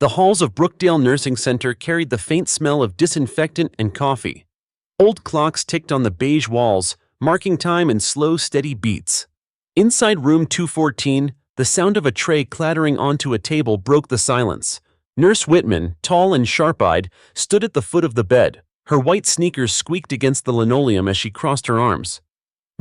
The halls of Brookdale Nursing Center carried the faint smell of disinfectant and coffee. Old clocks ticked on the beige walls, marking time in slow, steady beats. Inside room 214, the sound of a tray clattering onto a table broke the silence. Nurse Whitman, tall and sharp-eyed, stood at the foot of the bed. Her white sneakers squeaked against the linoleum as she crossed her arms.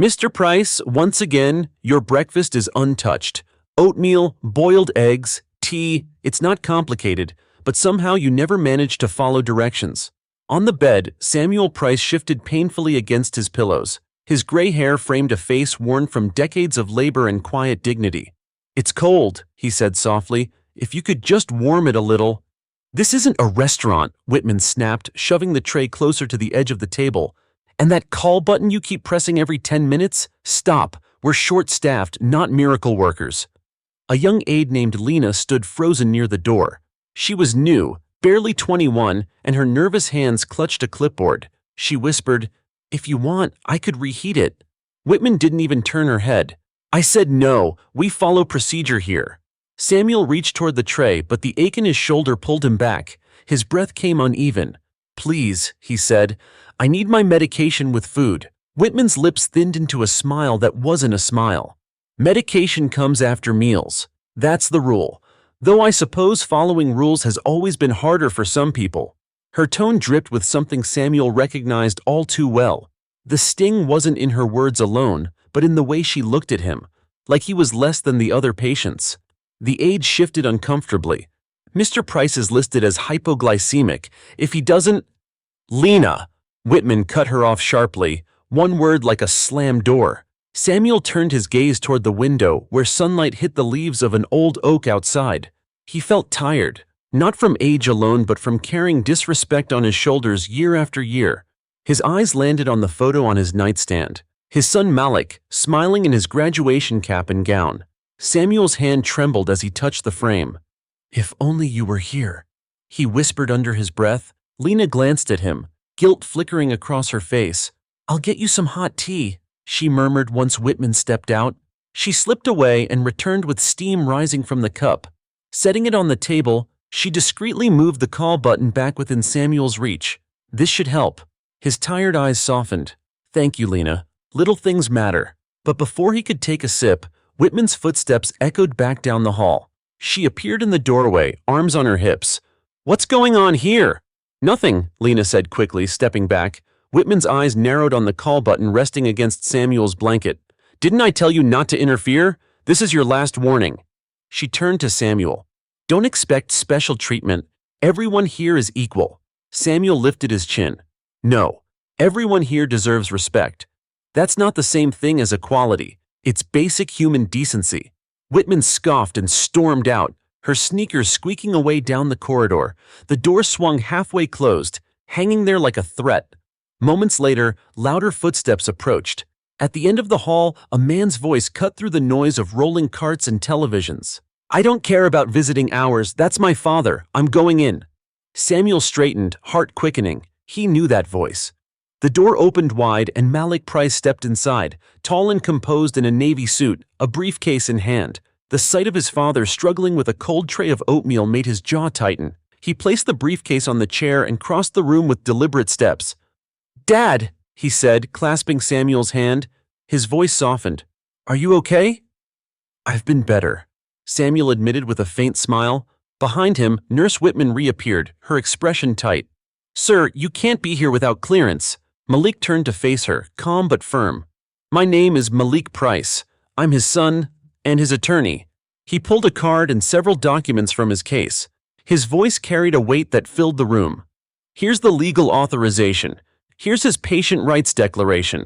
"Mr. Price, once again, your breakfast is untouched. Oatmeal, boiled eggs, tea, it's not complicated, but somehow you never manage to follow directions." On the bed, Samuel Price shifted painfully against his pillows. His gray hair framed a face worn from decades of labor and quiet dignity. "It's cold," he said softly. "If you could just warm it a little." "This isn't a restaurant," Whitman snapped, shoving the tray closer to the edge of the table. "And that call button you keep pressing every 10 minutes? Stop. We're short-staffed, not miracle workers." A young aide named Lena stood frozen near the door. She was new, barely 21, and her nervous hands clutched a clipboard. She whispered, "If you want, I could reheat it." Whitman didn't even turn her head. "I said no, we follow procedure here." Samuel reached toward the tray, but the ache in his shoulder pulled him back. His breath came uneven. "Please," he said, "I need my medication with food." Whitman's lips thinned into a smile that wasn't a smile. "Medication comes after meals. That's the rule. Though I suppose following rules has always been harder for some people." Her tone dripped with something Samuel recognized all too well. The sting wasn't in her words alone, but in the way she looked at him, like he was less than the other patients. The aide shifted uncomfortably. "Mr. Price is listed as hypoglycemic. If he doesn't—" "Lena!" Whitman cut her off sharply, one word like a slammed door. Samuel turned his gaze toward the window where sunlight hit the leaves of an old oak outside. He felt tired, not from age alone but from carrying disrespect on his shoulders year after year. His eyes landed on the photo on his nightstand. His son Malik, smiling in his graduation cap and gown. Samuel's hand trembled as he touched the frame. "If only you were here," he whispered under his breath. Lena glanced at him, guilt flickering across her face. "I'll get you some hot tea," she murmured once Whitman stepped out. She slipped away and returned with steam rising from the cup. Setting it on the table, she discreetly moved the call button back within Samuel's reach. This should help. His tired eyes softened. "Thank you, Lena. Little things matter." But before he could take a sip, Whitman's footsteps echoed back down the hall. She appeared in the doorway, arms on her hips. "What's going on here?" "Nothing," Lena said quickly, stepping back. Whitman's eyes narrowed on the call button resting against Samuel's blanket. "Didn't I tell you not to interfere? This is your last warning." She turned to Samuel. "Don't expect special treatment. Everyone here is equal." Samuel lifted his chin. "No, everyone here deserves respect. That's not the same thing as equality. It's basic human decency." Whitman scoffed and stormed out, her sneakers squeaking away down the corridor. The door swung halfway closed, hanging there like a threat. Moments later, louder footsteps approached. At the end of the hall, a man's voice cut through the noise of rolling carts and televisions. "I don't care about visiting hours. That's my father. I'm going in." Samuel straightened, heart quickening. He knew that voice. The door opened wide and Malik Price stepped inside, tall and composed in a navy suit, a briefcase in hand. The sight of his father struggling with a cold tray of oatmeal made his jaw tighten. He placed the briefcase on the chair and crossed the room with deliberate steps. "Dad," he said, clasping Samuel's hand. His voice softened. "Are you okay?" "I've been better," Samuel admitted with a faint smile. Behind him, Nurse Whitman reappeared, her expression tight. "Sir, you can't be here without clearance." Malik turned to face her, calm but firm. "My name is Malik Price. I'm his son and his attorney." He pulled a card and several documents from his case. His voice carried a weight that filled the room. "Here's the legal authorization. Here's his patient rights declaration.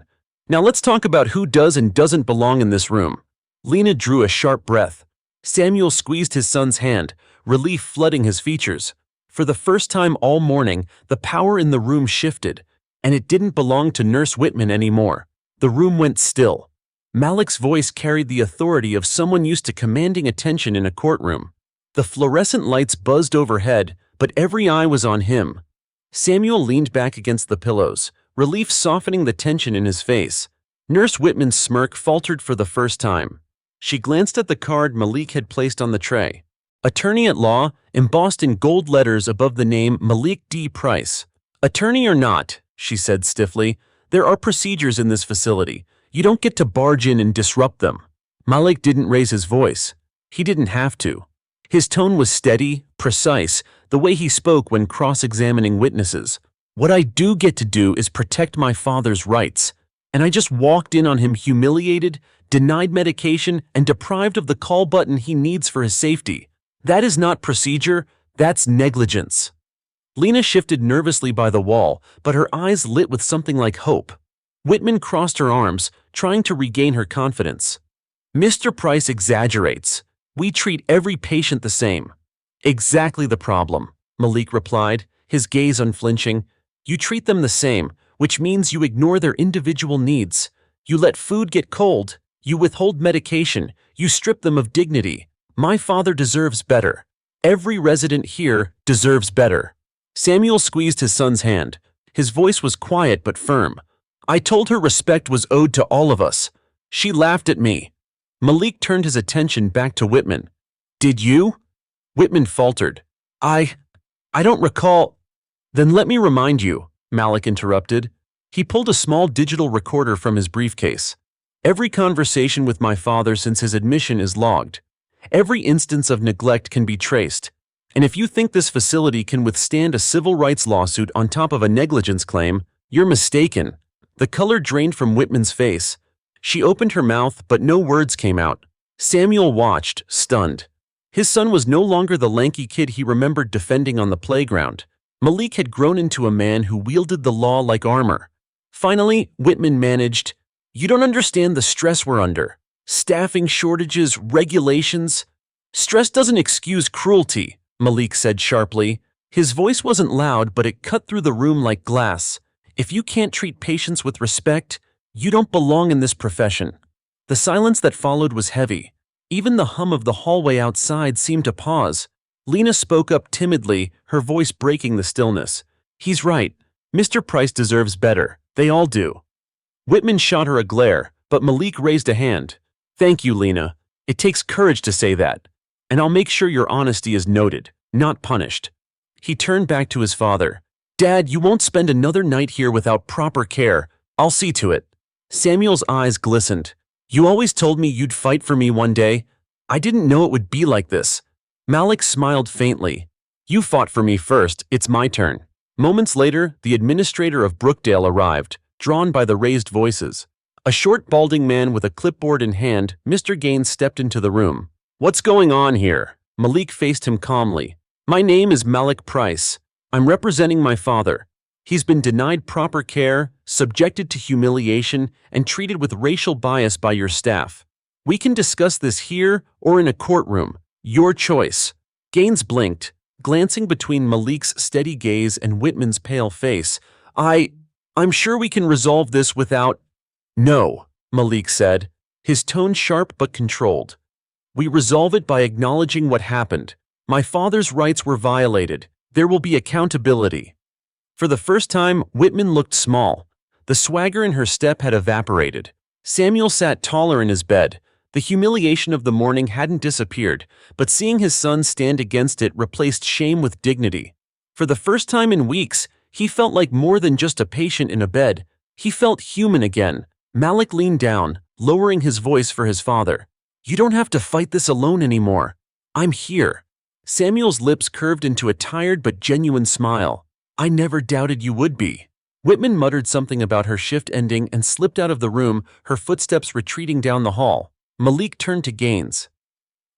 Now let's talk about who does and doesn't belong in this room." Lena drew a sharp breath. Samuel squeezed his son's hand, relief flooding his features. For the first time all morning, the power in the room shifted, and it didn't belong to Nurse Whitman anymore. The room went still. Malik's voice carried the authority of someone used to commanding attention in a courtroom. The fluorescent lights buzzed overhead, but every eye was on him. Samuel leaned back against the pillows, relief softening the tension in his face. Nurse Whitman's smirk faltered for the first time. She glanced at the card Malik had placed on the tray. Attorney at law, embossed in gold letters above the name Malik D. Price. Attorney or not, she said stiffly, there are procedures in this facility. You don't get to barge in and disrupt them. Malik didn't raise his voice. He didn't have to. His tone was steady, precise, the way he spoke when cross-examining witnesses. What I do get to do is protect my father's rights. And I just walked in on him humiliated, denied medication, and deprived of the call button he needs for his safety. That is not procedure, that's negligence. Lena shifted nervously by the wall, but her eyes lit with something like hope. Whitman crossed her arms, trying to regain her confidence. Mr. Price exaggerates. We treat every patient the same. Exactly the problem, Malik replied, his gaze unflinching. You treat them the same, which means you ignore their individual needs. You let food get cold. You withhold medication. You strip them of dignity. My father deserves better. Every resident here deserves better. Samuel squeezed his son's hand. His voice was quiet but firm. I told her respect was owed to all of us. She laughed at me. Malik turned his attention back to Whitman. Did you? Whitman faltered. I don't recall. Then let me remind you, Malik interrupted. He pulled a small digital recorder from his briefcase. Every conversation with my father since his admission is logged. Every instance of neglect can be traced. And if you think this facility can withstand a civil rights lawsuit on top of a negligence claim, you're mistaken. The color drained from Whitman's face. She opened her mouth, but no words came out. Samuel watched, stunned. His son was no longer the lanky kid he remembered defending on the playground. Malik had grown into a man who wielded the law like armor. Finally, Whitman managed, You don't understand the stress we're under. Staffing shortages, regulations. Stress doesn't excuse cruelty, Malik said sharply. His voice wasn't loud, but it cut through the room like glass. If you can't treat patients with respect, you don't belong in this profession. The silence that followed was heavy. Even the hum of the hallway outside seemed to pause. Lena spoke up timidly, her voice breaking the stillness. He's right. Mr. Price deserves better. They all do. Whitman shot her a glare, but Malik raised a hand. Thank you, Lena. It takes courage to say that. And I'll make sure your honesty is noted, not punished. He turned back to his father. Dad, you won't spend another night here without proper care. I'll see to it. Samuel's eyes glistened. You always told me you'd fight for me one day. I didn't know it would be like this. Malik smiled faintly. You fought for me first, it's my turn. Moments later, the administrator of Brookdale arrived, drawn by the raised voices. A short, balding man with a clipboard in hand, Mr. Gaines stepped into the room. What's going on here? Malik faced him calmly. My name is Malik Price. I'm representing my father. He's been denied proper care, subjected to humiliation, and treated with racial bias by your staff. We can discuss this here or in a courtroom. Your choice. Gaines blinked, glancing between Malik's steady gaze and Whitman's pale face. I'm sure we can resolve this without... No, Malik said, his tone sharp but controlled. We resolve it by acknowledging what happened. My father's rights were violated. There will be accountability. For the first time, Whitman looked small. The swagger in her step had evaporated. Samuel sat taller in his bed. The humiliation of the morning hadn't disappeared, but seeing his son stand against it replaced shame with dignity. For the first time in weeks, he felt like more than just a patient in a bed. He felt human again. Malik leaned down, lowering his voice for his father. You don't have to fight this alone anymore. I'm here. Samuel's lips curved into a tired but genuine smile. I never doubted you would be. Whitman muttered something about her shift ending and slipped out of the room, her footsteps retreating down the hall. Malik turned to Gaines.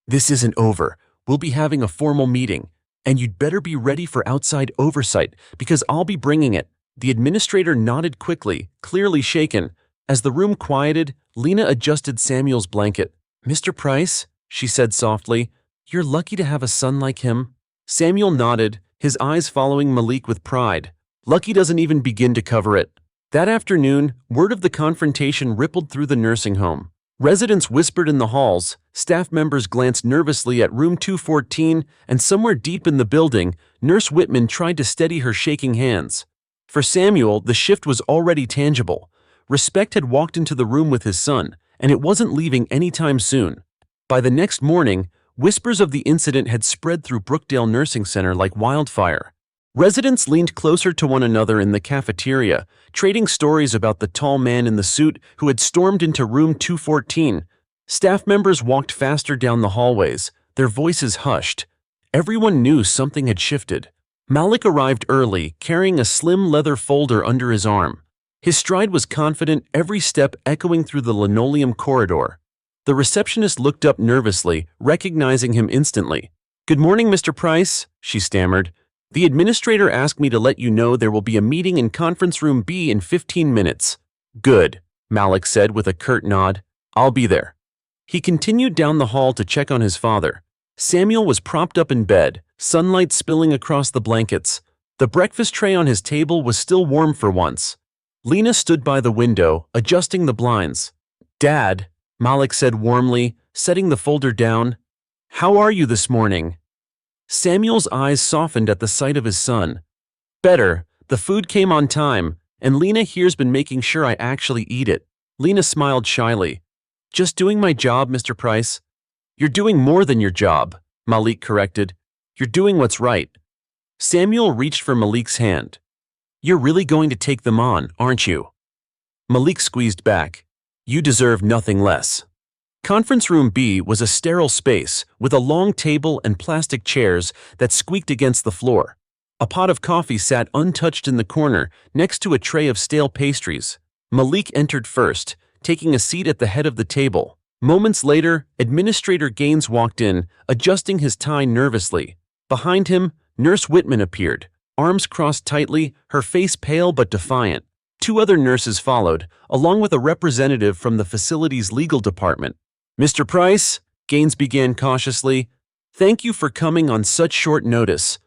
This isn't over. We'll be having a formal meeting, and you'd better be ready for outside oversight because I'll be bringing it. The administrator nodded quickly, clearly shaken. As the room quieted, Lena adjusted Samuel's blanket. Mr. Price, she said softly, you're lucky to have a son like him. Samuel nodded, his eyes following Malik with pride. Lucky doesn't even begin to cover it. That afternoon, word of the confrontation rippled through the nursing home. Residents whispered in the halls, staff members glanced nervously at room 214, and somewhere deep in the building, Nurse Whitman tried to steady her shaking hands. For Samuel, the shift was already tangible. Respect had walked into the room with his son, and it wasn't leaving anytime soon. By the next morning, Whispers of the incident had spread through Brookdale Nursing Center like wildfire. Residents leaned closer to one another in the cafeteria, trading stories about the tall man in the suit who had stormed into room 214. Staff members walked faster down the hallways, their voices hushed. Everyone knew something had shifted. Malik arrived early, carrying a slim leather folder under his arm. His stride was confident, every step echoing through the linoleum corridor. The receptionist looked up nervously, recognizing him instantly. "Good morning, Mr. Price," she stammered. "The administrator asked me to let you know there will be a meeting in conference room B in 15 minutes. "Good," Malik said with a curt nod. "I'll be there." He continued down the hall to check on his father. Samuel was propped up in bed, sunlight spilling across the blankets. The breakfast tray on his table was still warm for once. Lena stood by the window, adjusting the blinds. "Dad," Malik said warmly, setting the folder down. "How are you this morning?" Samuel's eyes softened at the sight of his son. "Better. The food came on time, and Lena here's been making sure I actually eat it." Lena smiled shyly. "Just doing my job, Mr. Price." "You're doing more than your job," Malik corrected. "You're doing what's right." Samuel reached for Malik's hand. "You're really going to take them on, aren't you?" Malik squeezed back. "You deserve nothing less." Conference room B was a sterile space with a long table and plastic chairs that squeaked against the floor. A pot of coffee sat untouched in the corner next to a tray of stale pastries. Malik entered first, taking a seat at the head of the table. Moments later, Administrator Gaines walked in, adjusting his tie nervously. Behind him, Nurse Whitman appeared, arms crossed tightly, her face pale but defiant. Two other nurses followed, along with a representative from the facility's legal department. "Mr. Price," Gaines began cautiously, "thank you for coming on such short notice."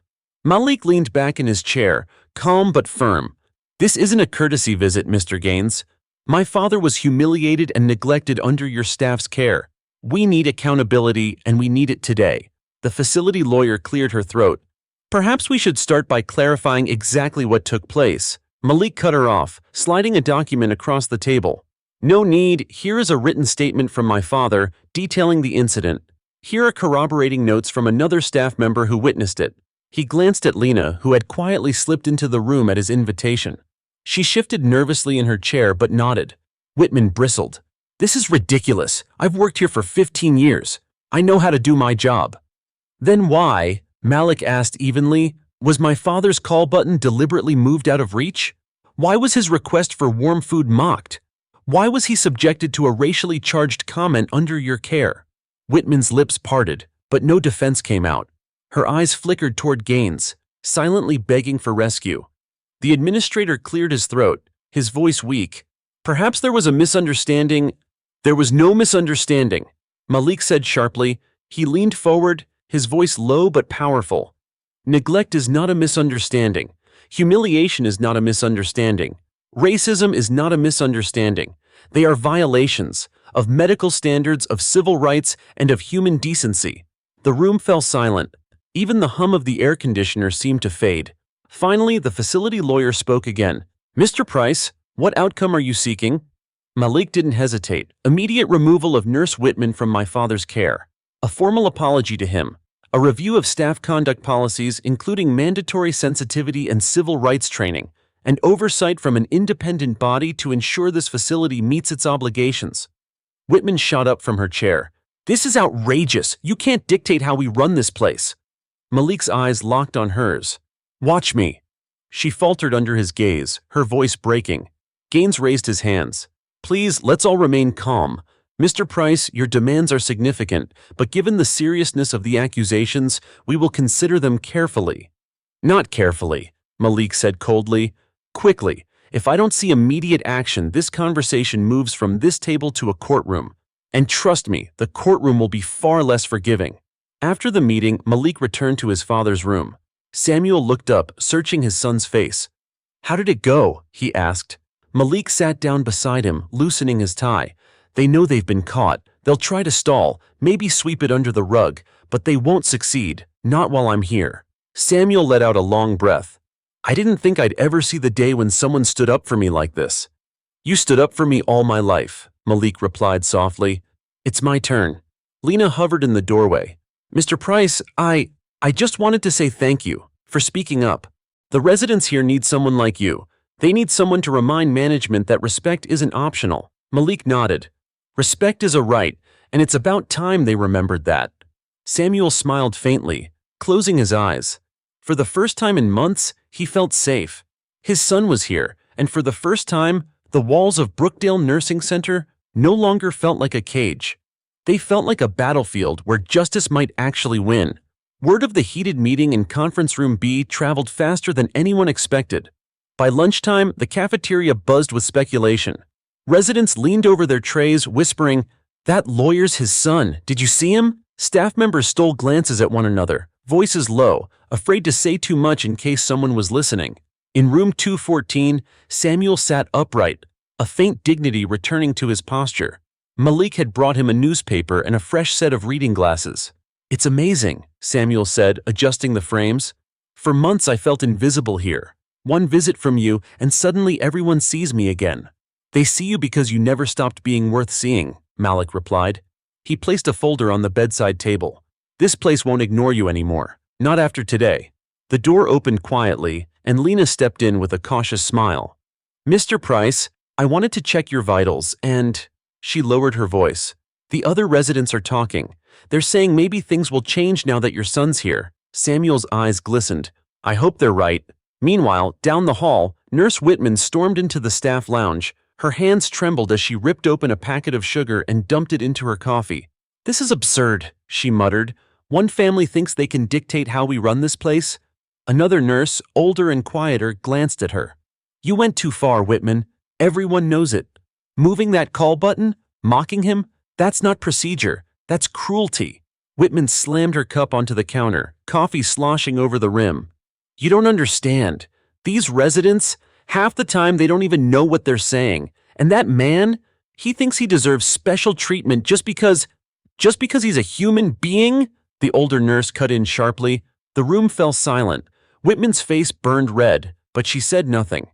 Malik leaned back in his chair, calm but firm. "This isn't a courtesy visit, Mr. Gaines. My father was humiliated and neglected under your staff's care. We need accountability, and we need it today." The facility lawyer cleared her throat. "Perhaps we should start by clarifying exactly what took place." Malik cut her off, sliding a document across the table. "No need. Here is a written statement from my father detailing the incident. Here are corroborating notes from another staff member who witnessed it." He glanced at Lena, who had quietly slipped into the room at his invitation. She shifted nervously in her chair but nodded. Whitman bristled. "This is ridiculous. I've worked here for 15 years. I know how to do my job." "Then why," Malik asked evenly, "was my father's call button deliberately moved out of reach? Why was his request for warm food mocked? Why was he subjected to a racially charged comment under your care?" Whitman's lips parted, but no defense came out. Her eyes flickered toward Gaines, silently begging for rescue. The administrator cleared his throat, his voice weak. "Perhaps there was a misunderstanding." "There was no misunderstanding," Malik said sharply. He leaned forward, his voice low but powerful. "Neglect is not a misunderstanding. Humiliation is not a misunderstanding. Racism is not a misunderstanding. They are violations of medical standards, of civil rights, and of human decency." The room fell silent. Even the hum of the air conditioner seemed to fade. Finally, the facility lawyer spoke again. "Mr. Price, what outcome are you seeking?" Malik didn't hesitate. "Immediate removal of Nurse Whitman from my father's care. A formal apology to him. A review of staff conduct policies, including mandatory sensitivity and civil rights training, and oversight from an independent body to ensure this facility meets its obligations." Whitman shot up from her chair. "This is outrageous. You can't dictate how we run this place." Malik's eyes locked on hers. "Watch me." She faltered under his gaze, her voice breaking. Gaines raised his hands. "Please, let's all remain calm. Mr. Price, your demands are significant, but given the seriousness of the accusations, we will consider them carefully." "Not carefully," Malik said coldly. "Quickly. If I don't see immediate action, this conversation moves from this table to a courtroom. And trust me, the courtroom will be far less forgiving." After the meeting, Malik returned to his father's room. Samuel looked up, searching his son's face. "How did it go?" he asked. Malik sat down beside him, loosening his tie. "They know they've been caught. They'll try to stall, maybe sweep it under the rug, but they won't succeed, not while I'm here." Samuel let out a long breath. "I didn't think I'd ever see the day when someone stood up for me like this." "You stood up for me all my life," Malik replied softly. "It's my turn." Lena hovered in the doorway. Mr. Price, I just wanted to say thank you for speaking up. The residents here need someone like you. They need someone to remind management that respect isn't optional. Malik nodded. Respect is a right, and it's about time they remembered that. Samuel smiled faintly, closing his eyes. For the first time in months, he felt safe. His son was here, and for the first time, the walls of Brookdale Nursing Center no longer felt like a cage. They felt like a battlefield where justice might actually win. Word of the heated meeting in Conference Room B traveled faster than anyone expected. By lunchtime, the cafeteria buzzed with speculation. Residents leaned over their trays, whispering, "That lawyer's his son. Did you see him?" Staff members stole glances at one another, voices low, afraid to say too much in case someone was listening. In room 214, Samuel sat upright, a faint dignity returning to his posture. Malik had brought him a newspaper and a fresh set of reading glasses. "It's amazing," Samuel said, adjusting the frames. "For months I felt invisible here. One visit from you, and suddenly everyone sees me again." "They see you because you never stopped being worth seeing," Malik replied. He placed a folder on the bedside table. "This place won't ignore you anymore. Not after today." The door opened quietly, and Lena stepped in with a cautious smile. "Mr. Price, I wanted to check your vitals, and—" She lowered her voice. "The other residents are talking. They're saying maybe things will change now that your son's here." Samuel's eyes glistened. "I hope they're right." Meanwhile, down the hall, Nurse Whitman stormed into the staff lounge. Her hands trembled as she ripped open a packet of sugar and dumped it into her coffee. "This is absurd," she muttered. "One family thinks they can dictate how we run this place." Another nurse, older and quieter, glanced at her. "You went too far, Whitman. Everyone knows it. Moving that call button? Mocking him? That's not procedure. That's cruelty." Whitman slammed her cup onto the counter, coffee sloshing over the rim. "You don't understand. These residents, half the time they don't even know what they're saying. And that man, he thinks he deserves special treatment just because he's a human being?" The older nurse cut in sharply. The room fell silent. Whitman's face burned red, but she said nothing.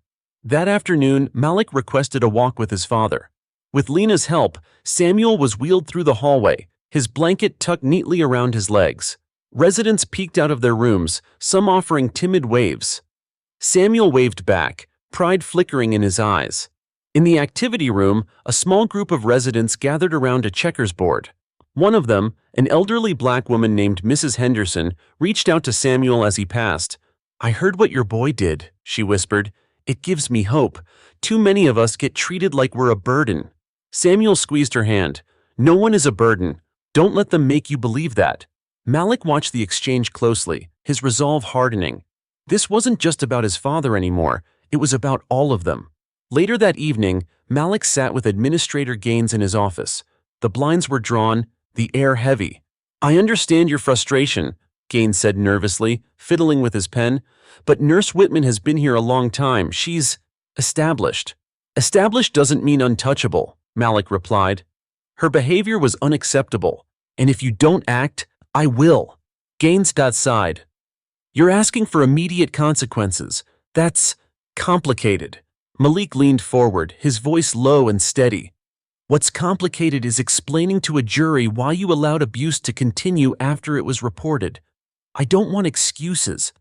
That afternoon, Malik requested a walk with his father. With Lena's help, Samuel was wheeled through the hallway, his blanket tucked neatly around his legs. Residents peeked out of their rooms, some offering timid waves. Samuel waved back, pride flickering in his eyes. In the activity room, a small group of residents gathered around a checkers board. One of them, an elderly black woman named Mrs. Henderson, reached out to Samuel as he passed. "I heard what your boy did," she whispered. "It gives me hope. Too many of us get treated like we're a burden." Samuel squeezed her hand. "No one is a burden. Don't let them make you believe that." Malik watched the exchange closely, his resolve hardening. This wasn't just about his father anymore, it was about all of them. Later that evening, Malik sat with Administrator Gaines in his office. The blinds were drawn, the air heavy. "I understand your frustration," Gaines said nervously, fiddling with his pen, "but Nurse Whitman has been here a long time. She's established." "Established doesn't mean untouchable," Malik replied. "Her behavior was unacceptable, and if you don't act, I will." Gaines sighed. "You're asking for immediate consequences. That's complicated." Malik leaned forward, his voice low and steady. "What's complicated is explaining to a jury why you allowed abuse to continue after it was reported. I don't want excuses.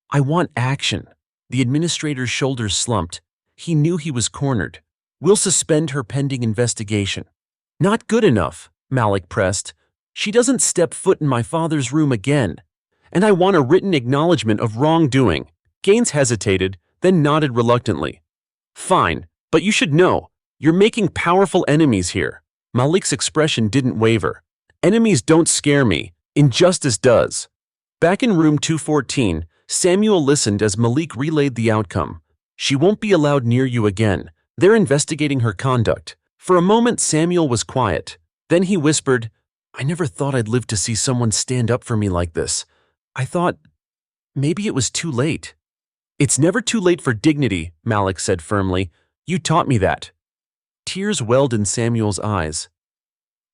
I want action." The administrator's shoulders slumped. He knew he was cornered. "We'll suspend her pending investigation." "Not good enough," Malik pressed. "She doesn't step foot in my father's room again. And I want a written acknowledgement of wrongdoing." Gaines hesitated, then nodded reluctantly. "Fine, but you should know, you're making powerful enemies here." Malik's expression didn't waver. "Enemies don't scare me. Injustice does." Back in room 214, Samuel listened as Malik relayed the outcome. "She won't be allowed near you again. They're investigating her conduct." For a moment, Samuel was quiet. Then he whispered, "I never thought I'd live to see someone stand up for me like this. I thought maybe it was too late." "It's never too late for dignity," Malik said firmly. "You taught me that." Tears welled in Samuel's eyes.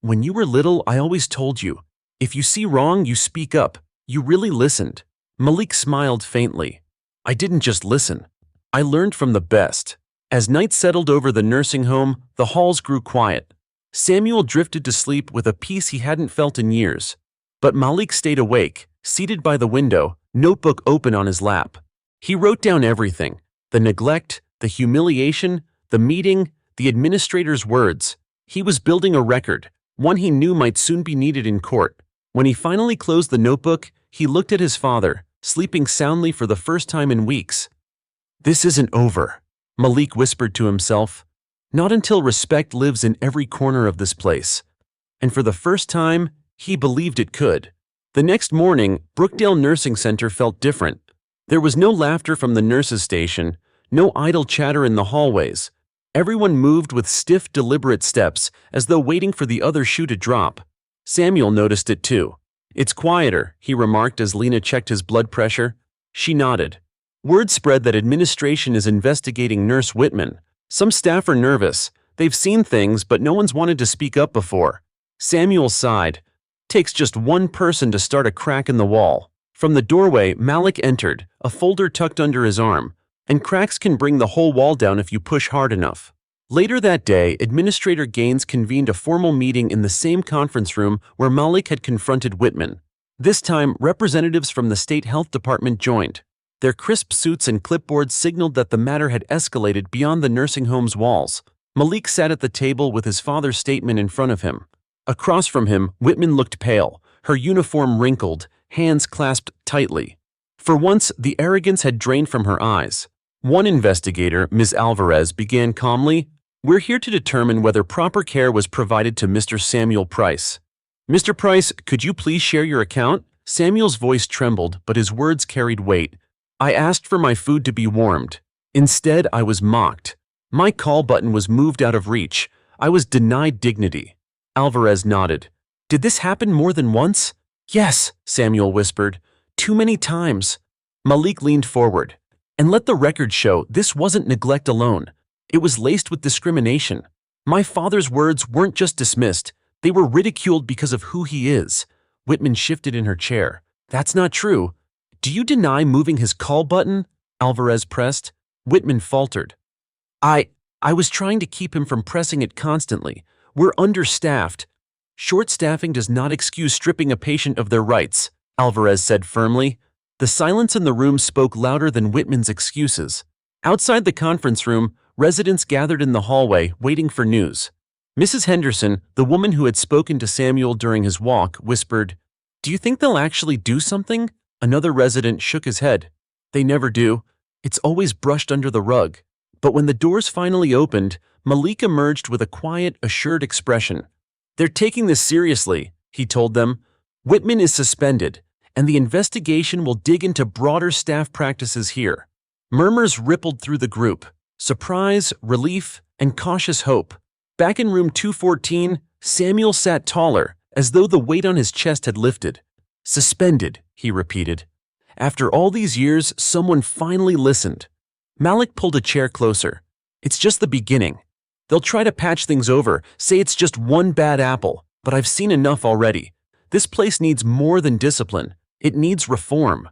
"When you were little, I always told you, if you see wrong, you speak up. You really listened." Malik smiled faintly. "I didn't just listen. I learned from the best." As night settled over the nursing home, the halls grew quiet. Samuel drifted to sleep with a peace he hadn't felt in years. But Malik stayed awake, seated by the window, notebook open on his lap. He wrote down everything: the neglect, the humiliation, the meeting, the administrator's words. He was building a record, one he knew might soon be needed in court. When he finally closed the notebook, he looked at his father, sleeping soundly for the first time in weeks. "This isn't over," Malik whispered to himself. "Not until respect lives in every corner of this place." And for the first time, he believed it could. The next morning, Brookdale Nursing Center felt different. There was no laughter from the nurses' station, no idle chatter in the hallways. Everyone moved with stiff, deliberate steps, as though waiting for the other shoe to drop. Samuel noticed it too. "It's quieter," he remarked as Lena checked his blood pressure. She nodded. Word spread that administration is investigating Nurse Whitman. Some staff are nervous. They've seen things, but no one's wanted to speak up before. Samuel sighed. "Takes just one person to start a crack in the wall." From the doorway, Malik entered, a folder tucked under his arm. "And cracks can bring the whole wall down if you push hard enough." Later that day, Administrator Gaines convened a formal meeting in the same conference room where Malik had confronted Whitman. This time, representatives from the state health department joined. Their crisp suits and clipboards signaled that the matter had escalated beyond the nursing home's walls. Malik sat at the table with his father's statement in front of him. Across from him, Whitman looked pale, her uniform wrinkled, hands clasped tightly. For once, the arrogance had drained from her eyes. One investigator, Ms. Alvarez, began calmly, "We're here to determine whether proper care was provided to Mr. Samuel Price." "Mr. Price, could you please share your account?" Samuel's voice trembled, but his words carried weight. "I asked for my food to be warmed. Instead, I was mocked. My call button was moved out of reach. I was denied dignity." Alvarez nodded. "Did this happen more than once?" "Yes," Samuel whispered. "Too many times." Malik leaned forward. "And let the record show this wasn't neglect alone. It was laced with discrimination. My father's words weren't just dismissed, they were ridiculed because of who he is." Whitman shifted in her chair. "That's not true." "Do you deny moving his call button?" Alvarez pressed. Whitman faltered. I was trying to keep him from pressing it constantly. We're understaffed." "Short staffing does not excuse stripping a patient of their rights," Alvarez said firmly. The silence in the room spoke louder than Whitman's excuses. Outside the conference room, residents gathered in the hallway, waiting for news. Mrs. Henderson, the woman who had spoken to Samuel during his walk, whispered, "Do you think they'll actually do something?" Another resident shook his head. "They never do. It's always brushed under the rug." But when the doors finally opened, Malik emerged with a quiet, assured expression. "They're taking this seriously," he told them. "Whitman is suspended, and the investigation will dig into broader staff practices here." Murmurs rippled through the group. Surprise, relief, and cautious hope. Back in room 214, Samuel sat taller, as though the weight on his chest had lifted. "Suspended," he repeated. After all these years, someone finally listened. Malik pulled a chair closer. "It's just the beginning. They'll try to patch things over, say it's just one bad apple, but I've seen enough already. This place needs more than discipline. It needs reform."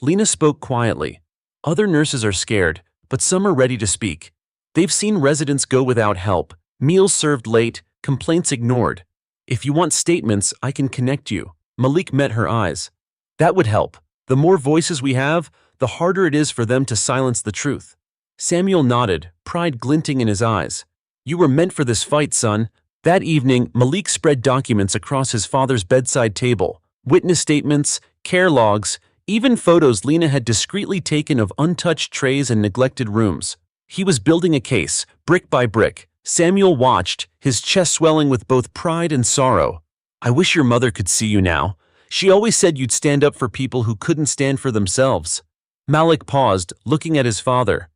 Lena spoke quietly. "Other nurses are scared, but some are ready to speak. They've seen residents go without help, meals served late, complaints ignored. If you want statements, I can connect you." Malik met her eyes. "That would help. The more voices we have, the harder it is for them to silence the truth." Samuel nodded, pride glinting in his eyes. "You were meant for this fight, son." That evening, Malik spread documents across his father's bedside table. Witness statements, care logs, even photos Lena had discreetly taken of untouched trays and neglected rooms. He was building a case, brick by brick. Samuel watched, his chest swelling with both pride and sorrow. "I wish your mother could see you now. She always said you'd stand up for people who couldn't stand for themselves." Malik paused, looking at his father.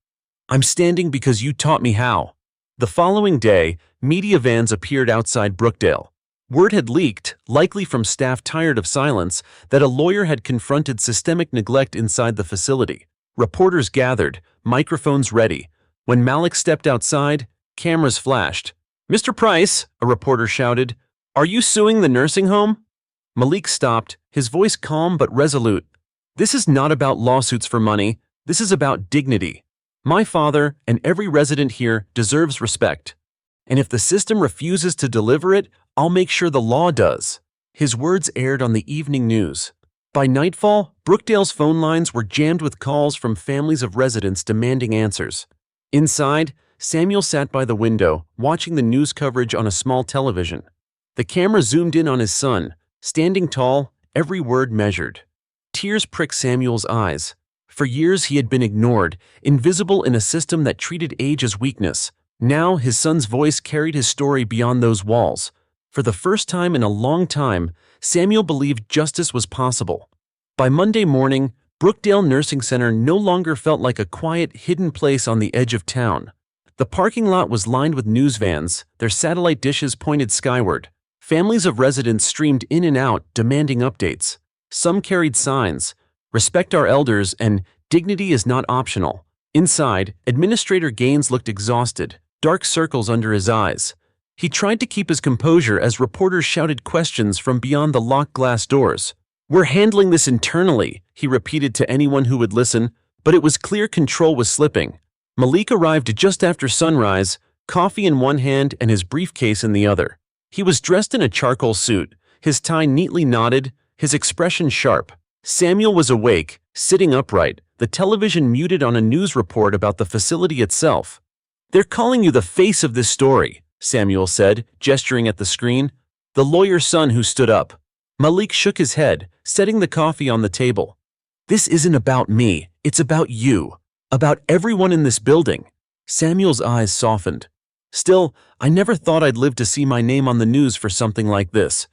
"I'm standing because you taught me how." The following day, media vans appeared outside Brookdale. Word had leaked, likely from staff tired of silence, that a lawyer had confronted systemic neglect inside the facility. Reporters gathered, microphones ready. When Malik stepped outside, cameras flashed. "Mr. Price," a reporter shouted, "are you suing the nursing home?" Malik stopped, his voice calm but resolute. "This is not about lawsuits for money. This is about dignity. My father and every resident here deserves respect. And if the system refuses to deliver it, I'll make sure the law does." His words aired on the evening news. By nightfall, Brookdale's phone lines were jammed with calls from families of residents demanding answers. Inside, Samuel sat by the window, watching the news coverage on a small television. The camera zoomed in on his son, standing tall, every word measured. Tears pricked Samuel's eyes. For years he had been ignored, invisible in a system that treated age as weakness. Now his son's voice carried his story beyond those walls. For the first time in a long time, Samuel believed justice was possible. By Monday morning, Brookdale Nursing Center no longer felt like a quiet, hidden place on the edge of town. The parking lot was lined with news vans, their satellite dishes pointed skyward. Families of residents streamed in and out, demanding updates. Some carried signs, "Respect our elders," and "Dignity is not optional." Inside, Administrator Gaines looked exhausted, dark circles under his eyes. He tried to keep his composure as reporters shouted questions from beyond the locked glass doors. "We're handling this internally," he repeated to anyone who would listen, but it was clear control was slipping. Malik arrived just after sunrise, coffee in one hand and his briefcase in the other. He was dressed in a charcoal suit, his tie neatly knotted, his expression sharp. Samuel was awake, sitting upright, the television muted on a news report about the facility itself. "They're calling you the face of this story," Samuel said, gesturing at the screen. The lawyer's son who stood up. Malik shook his head, setting the coffee on the table. "This isn't about me, it's about you. About everyone in this building." Samuel's eyes softened. "Still, I never thought I'd live to see my name on the news for something like this."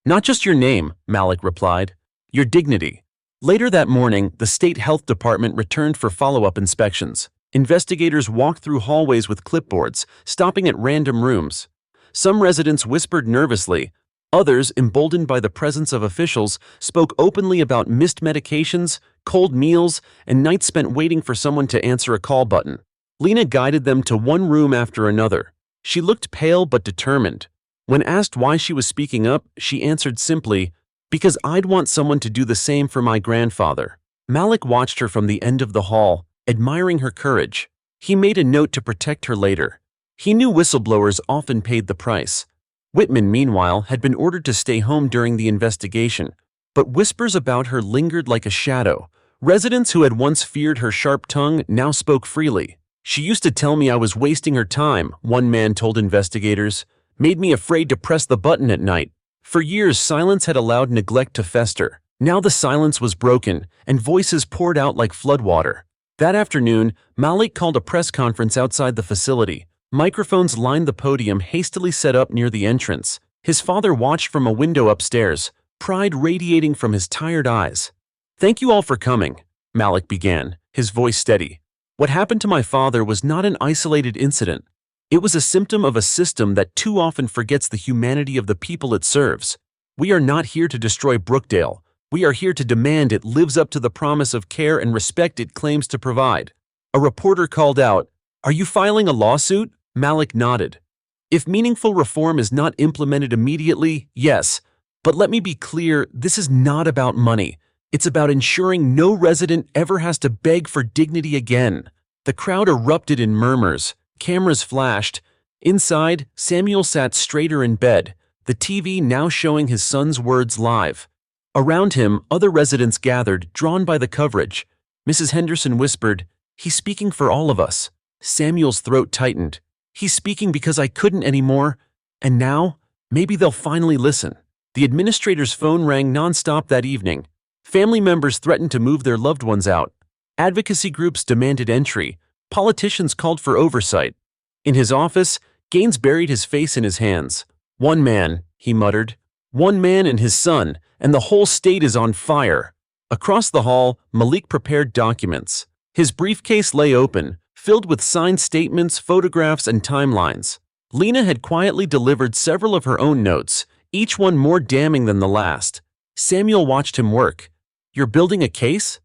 "Not just your name," Malik replied. "Your dignity." Later that morning, the state health department returned for follow-up inspections. Investigators walked through hallways with clipboards, stopping at random rooms. Some residents whispered nervously. Others, emboldened by the presence of officials, spoke openly about missed medications, cold meals, and nights spent waiting for someone to answer a call button. Lena guided them to one room after another. She looked pale but determined. When asked why she was speaking up, she answered simply, "Because I'd want someone to do the same for my grandfather." Malik watched her from the end of the hall, admiring her courage. He made a note to protect her later. He knew whistleblowers often paid the price. Whitman, meanwhile, had been ordered to stay home during the investigation, but whispers about her lingered like a shadow. Residents who had once feared her sharp tongue now spoke freely. "She used to tell me I was wasting her time," one man told investigators. "Made me afraid to press the button at night." For years, silence had allowed neglect to fester. Now the silence was broken, and voices poured out like floodwater. That afternoon, Malik called a press conference outside the facility. Microphones lined the podium hastily set up near the entrance. His father watched from a window upstairs, pride radiating from his tired eyes. "Thank you all for coming," Malik began, his voice steady. "What happened to my father was not an isolated incident. It was a symptom of a system that too often forgets the humanity of the people it serves. We are not here to destroy Brookdale. We are here to demand it lives up to the promise of care and respect it claims to provide." A reporter called out, "Are you filing a lawsuit?" Malik nodded. "If meaningful reform is not implemented immediately, yes. But let me be clear, this is not about money. It's about ensuring no resident ever has to beg for dignity again." The crowd erupted in murmurs. Cameras flashed. Inside, Samuel sat straighter in bed, the TV now showing his son's words live. Around him, other residents gathered, drawn by the coverage. Mrs. Henderson whispered, "He's speaking for all of us." Samuel's throat tightened. "He's speaking because I couldn't anymore. And now, maybe they'll finally listen." The administrator's phone rang nonstop that evening. Family members threatened to move their loved ones out. Advocacy groups demanded entry. Politicians called for oversight. In his office, Gaines buried his face in his hands. "One man," he muttered. "One man and his son, and the whole state is on fire." Across the hall, Malik prepared documents. His briefcase lay open, filled with signed statements, photographs, and timelines. Lena had quietly delivered several of her own notes, each one more damning than the last. Samuel watched him work. "You're building a case?"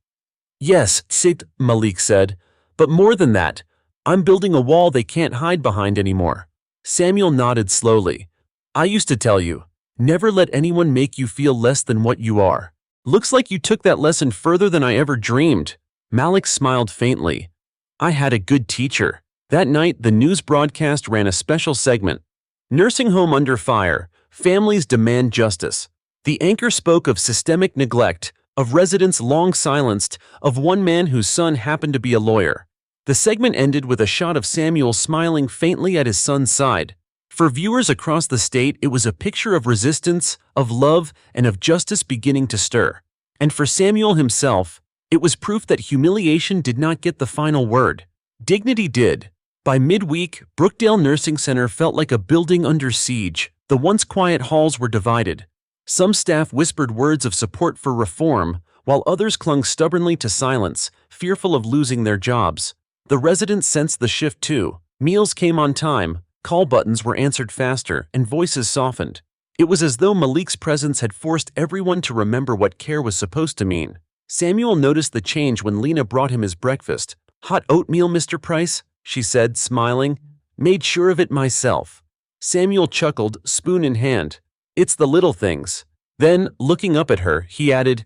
"Yes, Sid," Malik said. "But more than that, I'm building a wall they can't hide behind anymore." Samuel nodded slowly. "I used to tell you, never let anyone make you feel less than what you are. Looks like you took that lesson further than I ever dreamed." Malik smiled faintly. "I had a good teacher." That night, the news broadcast ran a special segment. "Nursing home under fire. Families demand justice." The anchor spoke of systemic neglect, of residents long silenced, of one man whose son happened to be a lawyer. The segment ended with a shot of Samuel smiling faintly at his son's side. For viewers across the state, it was a picture of resistance, of love, and of justice beginning to stir. And for Samuel himself, it was proof that humiliation did not get the final word. Dignity did. By midweek, Brookdale Nursing Center felt like a building under siege. The once quiet halls were divided. Some staff whispered words of support for reform, while others clung stubbornly to silence, fearful of losing their jobs. The residents sensed the shift too. Meals came on time, call buttons were answered faster, and voices softened. It was as though Malik's presence had forced everyone to remember what care was supposed to mean. Samuel noticed the change when Lena brought him his breakfast. "Hot oatmeal, Mr. Price," she said, smiling. "Made sure of it myself." Samuel chuckled, spoon in hand. "It's the little things." Then, looking up at her, he added,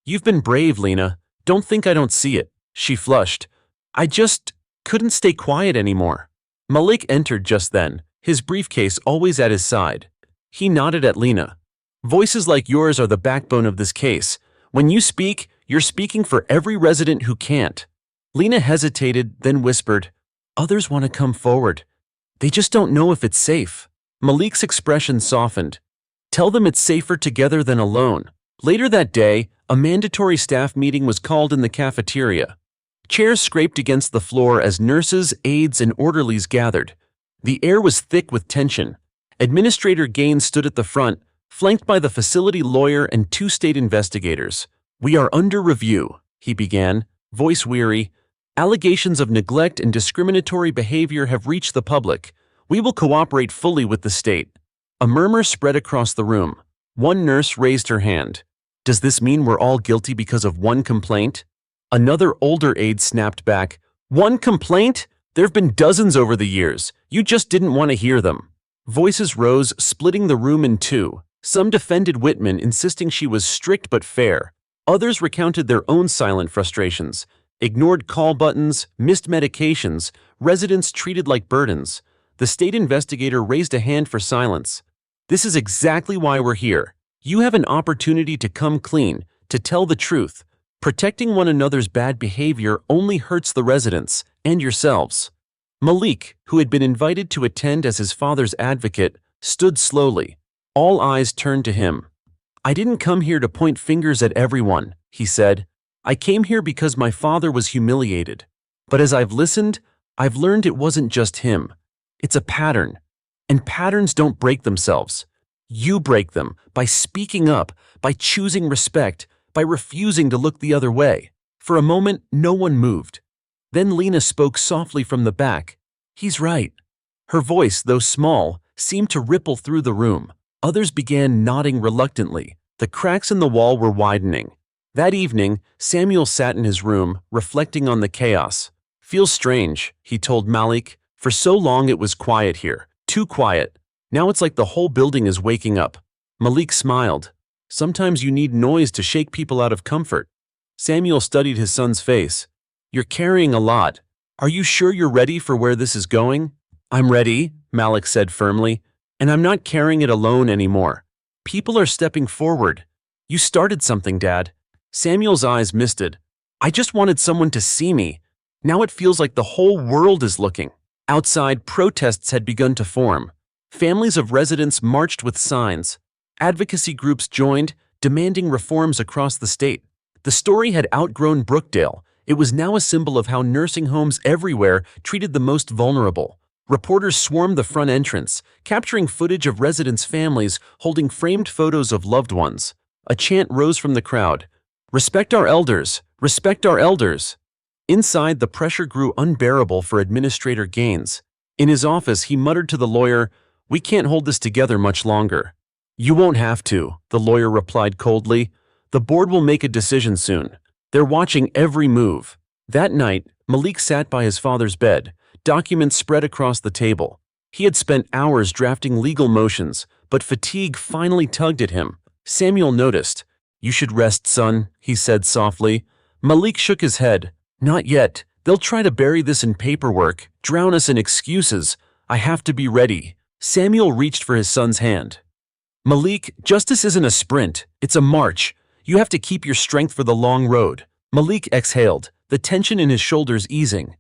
"You've been brave, Lena. Don't think I don't see it." She flushed. "I just couldn't stay quiet anymore." Malik entered just then, his briefcase always at his side. He nodded at Lena. "Voices like yours are the backbone of this case. When you speak, you're speaking for every resident who can't." Lena hesitated, then whispered, "Others want to come forward. They just don't know if it's safe." Malik's expression softened. "Tell them it's safer together than alone." Later that day, a mandatory staff meeting was called in the cafeteria. Chairs scraped against the floor as nurses, aides, and orderlies gathered. The air was thick with tension. Administrator Gaines stood at the front, flanked by the facility lawyer and 2 state investigators. "We are under review," he began, voice weary. "Allegations of neglect and discriminatory behavior have reached the public. We will cooperate fully with the state." A murmur spread across the room. One nurse raised her hand. "Does this mean we're all guilty because of one complaint?" Another older aide snapped back. "One complaint? There've been dozens over the years. You just didn't want to hear them." Voices rose, splitting the room in two. Some defended Whitman, insisting she was strict but fair. Others recounted their own silent frustrations. Ignored call buttons, missed medications, residents treated like burdens. The state investigator raised a hand for silence. "This is exactly why we're here. You have an opportunity to come clean, to tell the truth. Protecting one another's bad behavior only hurts the residents and yourselves." Malik, who had been invited to attend as his father's advocate, stood slowly. All eyes turned to him. "I didn't come here to point fingers at everyone," he said. "I came here because my father was humiliated. But as I've listened, I've learned it wasn't just him. It's a pattern. And patterns don't break themselves. You break them by speaking up, by choosing respect, by refusing to look the other way." For a moment, no one moved. Then Lena spoke softly from the back. "He's right." Her voice, though small, seemed to ripple through the room. Others began nodding reluctantly. The cracks in the wall were widening. That evening, Samuel sat in his room, reflecting on the chaos. "Feels strange," he told Malik. "For so long it was quiet here. Too quiet. Now it's like the whole building is waking up." Malik smiled. "Sometimes you need noise to shake people out of comfort." Samuel studied his son's face. "You're carrying a lot. Are you sure you're ready for where this is going?" "I'm ready," Malik said firmly. "And I'm not carrying it alone anymore. People are stepping forward. You started something, Dad." Samuel's eyes misted. "I just wanted someone to see me. Now it feels like the whole world is looking." Outside, protests had begun to form. Families of residents marched with signs. Advocacy groups joined, demanding reforms across the state. The story had outgrown Brookdale. It was now a symbol of how nursing homes everywhere treated the most vulnerable. Reporters swarmed the front entrance, capturing footage of residents' families holding framed photos of loved ones. A chant rose from the crowd. "Respect our elders! Respect our elders!" Inside, the pressure grew unbearable for Administrator Gaines. In his office, he muttered to the lawyer, "We can't hold this together much longer." "You won't have to," the lawyer replied coldly. "The board will make a decision soon. They're watching every move." That night, Malik sat by his father's bed, documents spread across the table. He had spent hours drafting legal motions, but fatigue finally tugged at him. Samuel noticed. "You should rest, son," he said softly. Malik shook his head. "Not yet. They'll try to bury this in paperwork, drown us in excuses. I have to be ready." Samuel reached for his son's hand. Malik, justice isn't a sprint, it's a march. You have to keep your strength for the long road. Malik exhaled, the tension in his shoulders easing.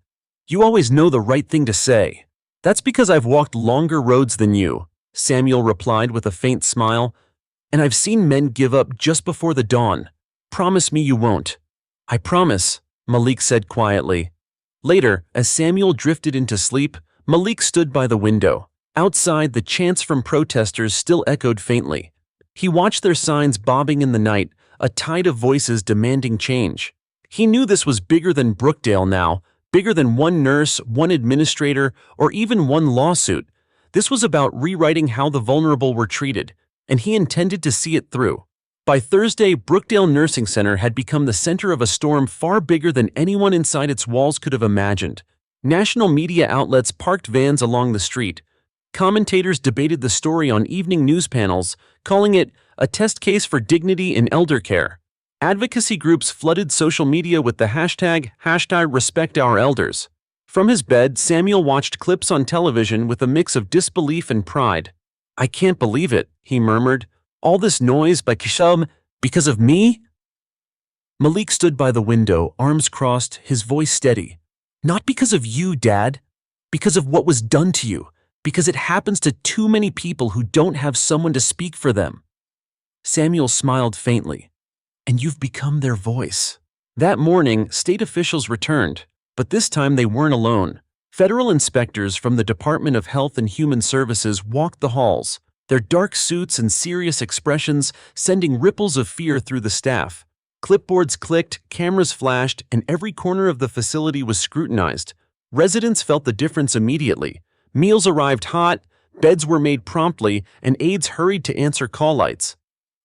You always know the right thing to say. That's because I've walked longer roads than you, Samuel replied with a faint smile. And I've seen men give up just before the dawn. Promise me you won't. I promise, Malik said quietly. Later, as Samuel drifted into sleep, Malik stood by the window. Outside, the chants from protesters still echoed faintly. He watched their signs bobbing in the night, a tide of voices demanding change. He knew this was bigger than Brookdale now, bigger than one nurse, one administrator, or even one lawsuit. This was about rewriting how the vulnerable were treated, and he intended to see it through. By Thursday, Brookdale Nursing Center had become the center of a storm far bigger than anyone inside its walls could have imagined. National media outlets parked vans along the street. Commentators debated the story on evening news panels, calling it a test case for dignity in elder care. Advocacy groups flooded social media with the hashtag #RespectOurElders. From his bed, Samuel watched clips on television with a mix of disbelief and pride. I can't believe it, he murmured. All this noise by Kisham because of me? Malik stood by the window, arms crossed, his voice steady. Not because of you, Dad. Because of what was done to you. Because it happens to too many people who don't have someone to speak for them. Samuel smiled faintly. And you've become their voice. That morning, state officials returned, but this time they weren't alone. Federal inspectors from the Department of Health and Human Services walked the halls, their dark suits and serious expressions sending ripples of fear through the staff. Clipboards clicked, cameras flashed, and every corner of the facility was scrutinized. Residents felt the difference immediately. Meals arrived hot, beds were made promptly, and aides hurried to answer call lights.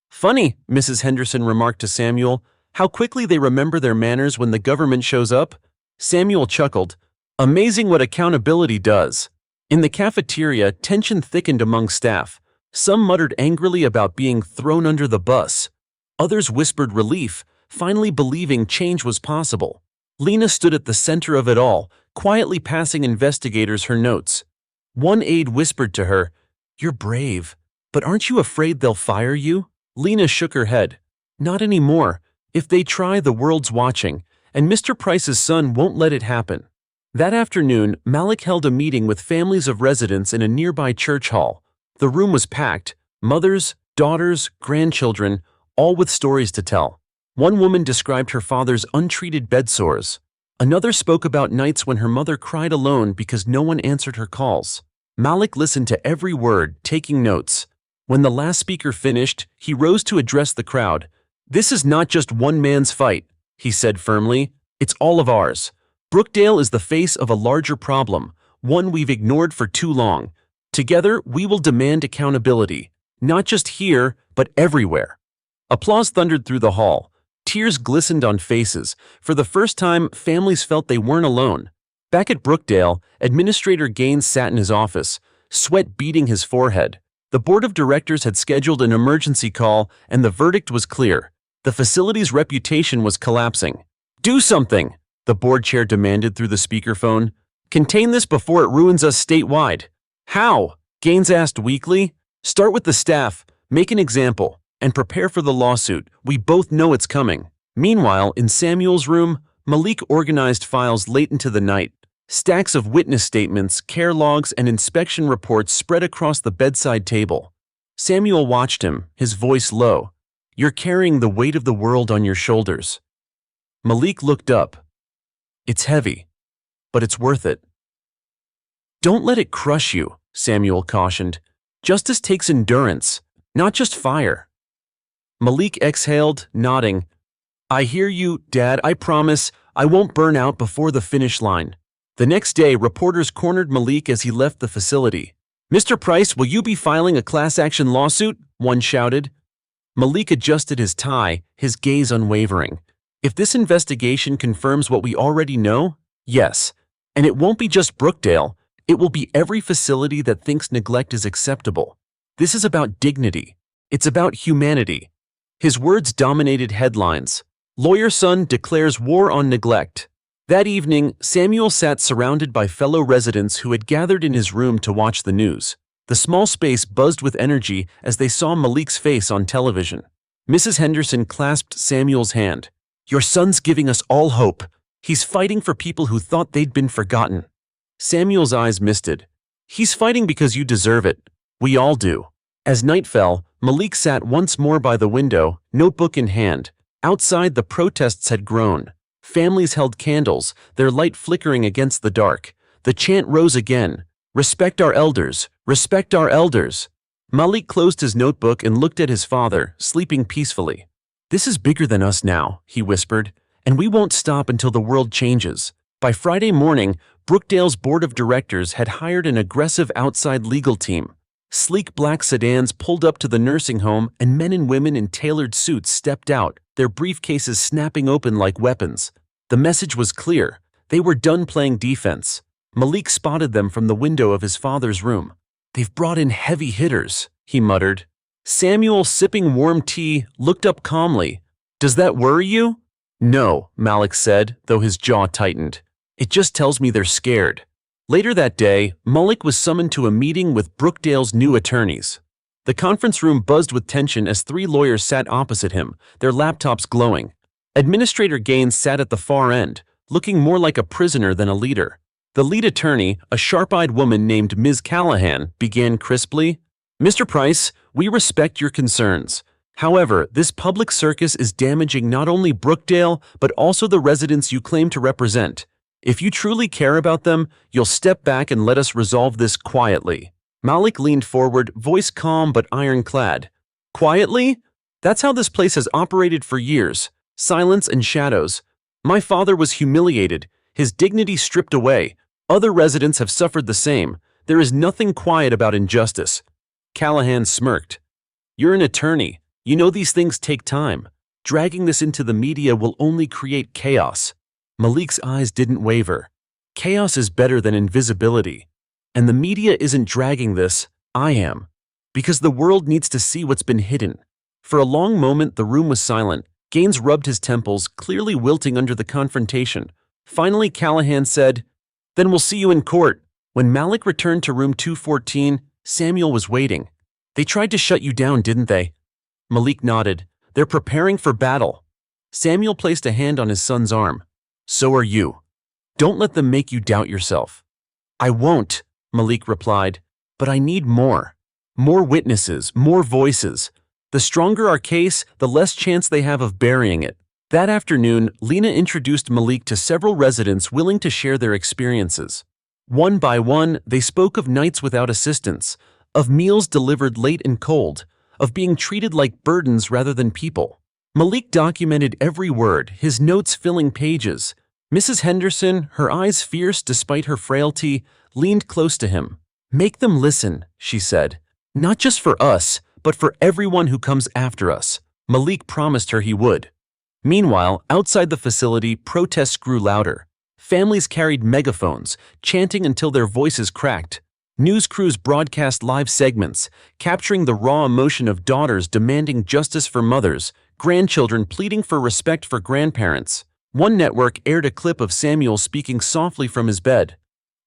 Funny, Mrs. Henderson remarked to Samuel, how quickly they remember their manners when the government shows up. Samuel chuckled. Amazing what accountability does. In the cafeteria, tension thickened among staff. Some muttered angrily about being thrown under the bus. Others whispered relief, finally believing change was possible. Lena stood at the center of it all, quietly passing investigators her notes. One aide whispered to her, You're brave, but aren't you afraid they'll fire you? Lena shook her head. Not anymore. If they try, the world's watching, and Mr. Price's son won't let it happen. That afternoon, Malik held a meeting with families of residents in a nearby church hall. The room was packed, mothers, daughters, grandchildren, all with stories to tell. One woman described her father's untreated bed sores. Another spoke about nights when her mother cried alone because no one answered her calls. Malik listened to every word, taking notes. When the last speaker finished, he rose to address the crowd. This is not just one man's fight, he said firmly. It's all of ours. Brookdale is the face of a larger problem, one we've ignored for too long. Together, we will demand accountability, not just here, but everywhere. Applause thundered through the hall. Tears glistened on faces. For the first time, families felt they weren't alone. Back at Brookdale, Administrator Gaines sat in his office, sweat beading his forehead. The board of directors had scheduled an emergency call, and the verdict was clear. The facility's reputation was collapsing. Do something, the board chair demanded through the speakerphone. Contain this before it ruins us statewide. How? Gaines asked weakly. Start with the staff, make an example, and prepare for the lawsuit. We both know it's coming. Meanwhile, in Samuel's room, Malik organized files late into the night. Stacks of witness statements, care logs, and inspection reports spread across the bedside table. Samuel watched him, his voice low. You're carrying the weight of the world on your shoulders. Malik looked up. It's heavy, but it's worth it. Don't let it crush you, Samuel cautioned. Justice takes endurance, not just fire. Malik exhaled, nodding. I hear you, Dad. I promise I won't burn out before the finish line. The next day, reporters cornered Malik as he left the facility. Mr. Price, will you be filing a class action lawsuit? One shouted. Malik adjusted his tie, his gaze unwavering. If this investigation confirms what we already know, yes. And it won't be just Brookdale. It will be every facility that thinks neglect is acceptable. This is about dignity. It's about humanity. His words dominated headlines. Lawyer son declares war on neglect. That evening, Samuel sat surrounded by fellow residents who had gathered in his room to watch the news. The small space buzzed with energy as they saw Malik's face on television. Mrs. Henderson clasped Samuel's hand. "Your son's giving us all hope. He's fighting for people who thought they'd been forgotten." Samuel's eyes misted. "He's fighting because you deserve it. We all do." As night fell, Malik sat once more by the window, notebook in hand. Outside, the protests had grown. Families held candles, their light flickering against the dark. The chant rose again. "Respect our elders! Respect our elders!" Malik closed his notebook and looked at his father, sleeping peacefully. "This is bigger than us now," he whispered, "and we won't stop until the world changes." By Friday morning, Brookdale's board of directors had hired an aggressive outside legal team. Sleek black sedans pulled up to the nursing home, and men and women in tailored suits stepped out, their briefcases snapping open like weapons. The message was clear. They were done playing defense. Malik spotted them from the window of his father's room. "They've brought in heavy hitters," he muttered. Samuel, sipping warm tea, looked up calmly. "Does that worry you?" "No," Malik said, though his jaw tightened. "It just tells me they're scared." Later that day, Malik was summoned to a meeting with Brookdale's new attorneys. The conference room buzzed with tension as 3 lawyers sat opposite him, their laptops glowing. Administrator Gaines sat at the far end, looking more like a prisoner than a leader. The lead attorney, a sharp-eyed woman named Ms. Callahan, began crisply, "Mr. Price, we respect your concerns. However, this public circus is damaging not only Brookdale, but also the residents you claim to represent. If you truly care about them, you'll step back and let us resolve this quietly." Malik leaned forward, voice calm but ironclad. "Quietly? That's how this place has operated for years. Silence and shadows. My father was humiliated, his dignity stripped away. Other residents have suffered the same. There is nothing quiet about injustice." Callahan smirked. "You're an attorney. You know these things take time. Dragging this into the media will only create chaos." Malik's eyes didn't waver. "Chaos is better than invisibility. And the media isn't dragging this, I am. Because the world needs to see what's been hidden." For a long moment, the room was silent. Gaines rubbed his temples, clearly wilting under the confrontation. Finally, Callahan said, "Then we'll see you in court." When Malik returned to room 214, Samuel was waiting. "They tried to shut you down, didn't they?" Malik nodded. "They're preparing for battle." Samuel placed a hand on his son's arm. "So are you. Don't let them make you doubt yourself." "I won't," Malik replied, "but I need more. More witnesses, more voices. The stronger our case, the less chance they have of burying it." That afternoon, Lena introduced Malik to several residents willing to share their experiences. One by one, they spoke of nights without assistance, of meals delivered late and cold, of being treated like burdens rather than people. Malik documented every word, his notes filling pages. Mrs. Henderson, her eyes fierce despite her frailty, leaned close to him. "Make them listen," she said. "Not just for us, but for everyone who comes after us." Malik promised her he would. Meanwhile, outside the facility, protests grew louder. Families carried megaphones, chanting until their voices cracked. News crews broadcast live segments, capturing the raw emotion of daughters demanding justice for mothers, grandchildren pleading for respect for grandparents. One network aired a clip of Samuel speaking softly from his bed.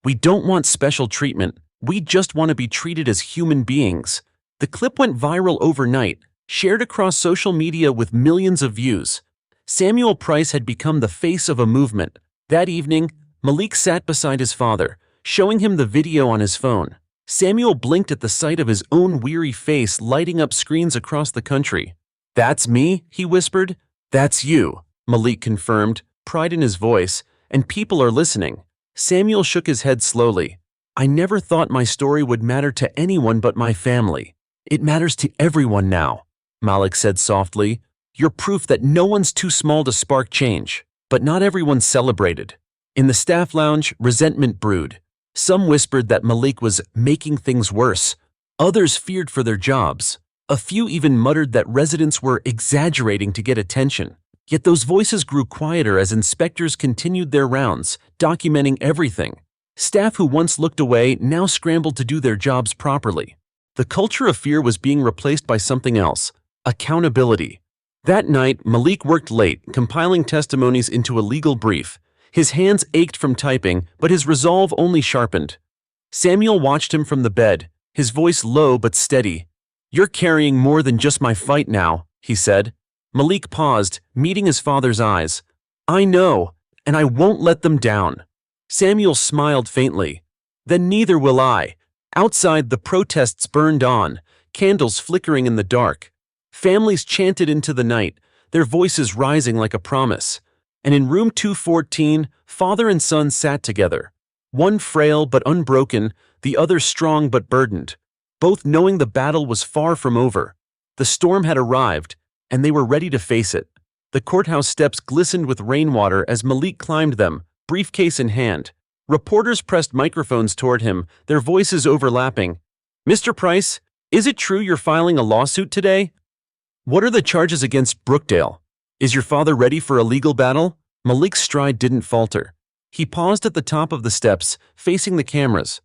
"We don't want special treatment. We just want to be treated as human beings." The clip went viral overnight, shared across social media with millions of views. Samuel Price had become the face of a movement. That evening, Malik sat beside his father, showing him the video on his phone. Samuel blinked at the sight of his own weary face lighting up screens across the country. "That's me," he whispered. "That's you," Malik confirmed, pride in his voice, "and people are listening." Samuel shook his head slowly. "I never thought my story would matter to anyone but my family." "It matters to everyone now," Malik said softly. "You're proof that no one's too small to spark change." But not everyone celebrated. In the staff lounge, resentment brewed. Some whispered that Malik was making things worse. Others feared for their jobs. A few even muttered that residents were exaggerating to get attention. Yet those voices grew quieter as inspectors continued their rounds, documenting everything. Staff who once looked away now scrambled to do their jobs properly. The culture of fear was being replaced by something else: accountability. That night, Malik worked late, compiling testimonies into a legal brief. His hands ached from typing, but his resolve only sharpened. Samuel watched him from the bed, his voice low but steady. "You're carrying more than just my fight now," he said. Malik paused, meeting his father's eyes. "I know, and I won't let them down." Samuel smiled faintly. "Then neither will I." Outside, the protests burned on, candles flickering in the dark. Families chanted into the night, their voices rising like a promise. And in room 214, father and son sat together. One frail but unbroken, the other strong but burdened, both knowing the battle was far from over. The storm had arrived, and they were ready to face it. The courthouse steps glistened with rainwater as Malik climbed them, briefcase in hand. Reporters pressed microphones toward him, their voices overlapping. "Mr. Price, is it true you're filing a lawsuit today? What are the charges against Brookdale? Is your father ready for a legal battle?" Malik's stride didn't falter. He paused at the top of the steps, facing the cameras.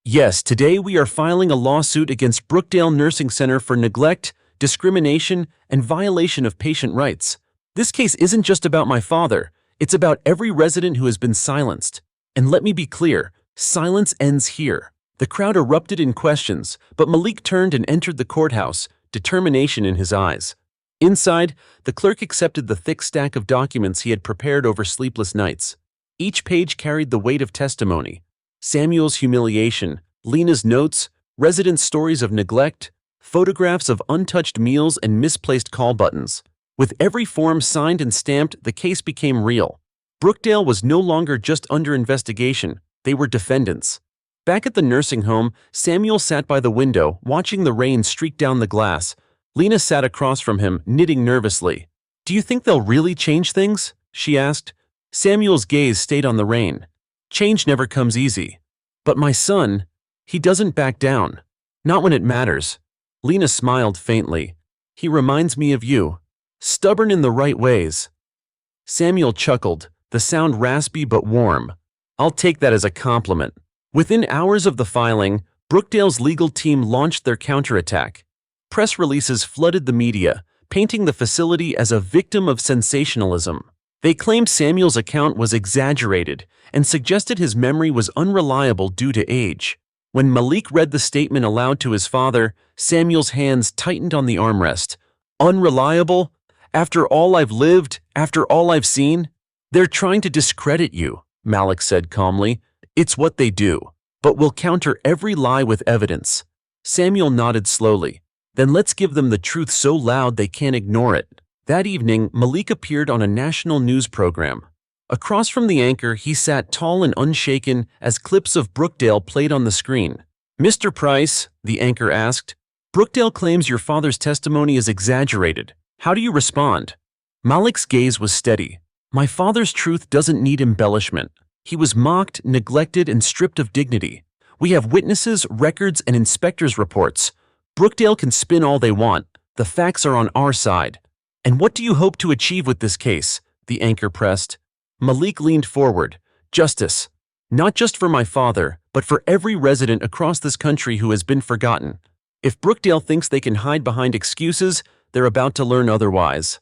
"Yes, today we are filing a lawsuit against Brookdale Nursing Center for neglect, discrimination, and violation of patient rights. This case isn't just about my father, it's about every resident who has been silenced. And let me be clear, silence ends here." The crowd erupted in questions, but Malik turned and entered the courthouse, determination in his eyes. Inside, the clerk accepted the thick stack of documents he had prepared over sleepless nights. Each page carried the weight of testimony. Samuel's humiliation, Lena's notes, residents' stories of neglect, photographs of untouched meals and misplaced call buttons. With every form signed and stamped, the case became real. Brookdale was no longer just under investigation, they were defendants. Back at the nursing home, Samuel sat by the window, watching the rain streak down the glass. Lena sat across from him, knitting nervously. "Do you think they'll really change things?" she asked. Samuel's gaze stayed on the rain. "Change never comes easy. But my son, he doesn't back down. Not when it matters." Lena smiled faintly. "He reminds me of you. Stubborn in the right ways." Samuel chuckled, the sound raspy but warm. "I'll take that as a compliment." Within hours of the filing, Brookdale's legal team launched their counterattack. Press releases flooded the media, painting the facility as a victim of sensationalism. They claimed Samuel's account was exaggerated and suggested his memory was unreliable due to age. When Malik read the statement aloud to his father, Samuel's hands tightened on the armrest. "Unreliable? After all I've lived, after all I've seen?" "They're trying to discredit you," Malik said calmly. "It's what they do. But we'll counter every lie with evidence." Samuel nodded slowly. "Then let's give them the truth so loud they can't ignore it." That evening, Malik appeared on a national news program. Across from the anchor, he sat tall and unshaken as clips of Brookdale played on the screen. "Mr. Price," the anchor asked, "Brookdale claims your father's testimony is exaggerated. How do you respond?" Malik's gaze was steady. "My father's truth doesn't need embellishment. He was mocked, neglected, and stripped of dignity. We have witnesses, records, and inspectors' reports. Brookdale can spin all they want. The facts are on our side." "And what do you hope to achieve with this case?" the anchor pressed. Malik leaned forward. "Justice. Not just for my father, but for every resident across this country who has been forgotten. If Brookdale thinks they can hide behind excuses, they're about to learn otherwise."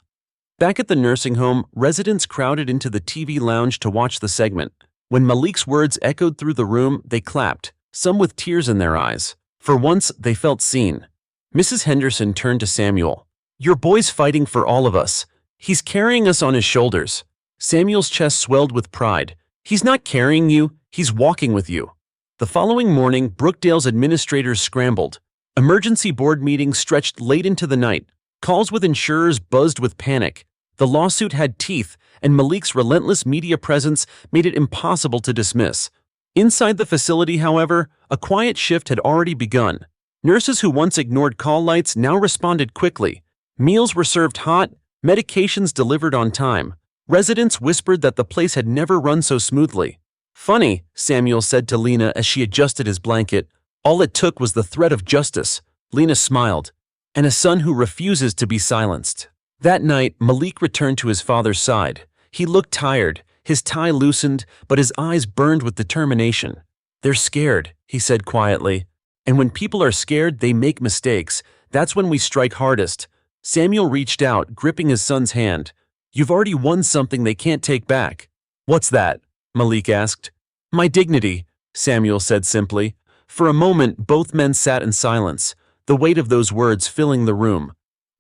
Back at the nursing home, residents crowded into the TV lounge to watch the segment. When Malik's words echoed through the room, they clapped, some with tears in their eyes. For once, they felt seen. Mrs. Henderson turned to Samuel. "Your boy's fighting for all of us. He's carrying us on his shoulders." Samuel's chest swelled with pride. "He's not carrying you, he's walking with you." The following morning, Brookdale's administrators scrambled. Emergency board meetings stretched late into the night. Calls with insurers buzzed with panic. The lawsuit had teeth, and Malik's relentless media presence made it impossible to dismiss. Inside the facility, however, a quiet shift had already begun. Nurses who once ignored call lights now responded quickly. Meals were served hot, medications delivered on time. Residents whispered that the place had never run so smoothly. "Funny," Samuel said to Lena as she adjusted his blanket. "All it took was the threat of justice." Lena smiled. "And a son who refuses to be silenced." That night, Malik returned to his father's side. He looked tired, his tie loosened, but his eyes burned with determination. "They're scared," he said quietly. "And when people are scared, they make mistakes. That's when we strike hardest." Samuel reached out, gripping his son's hand. "You've already won something they can't take back." "What's that?" Malik asked. "My dignity," Samuel said simply. For a moment, both men sat in silence, the weight of those words filling the room.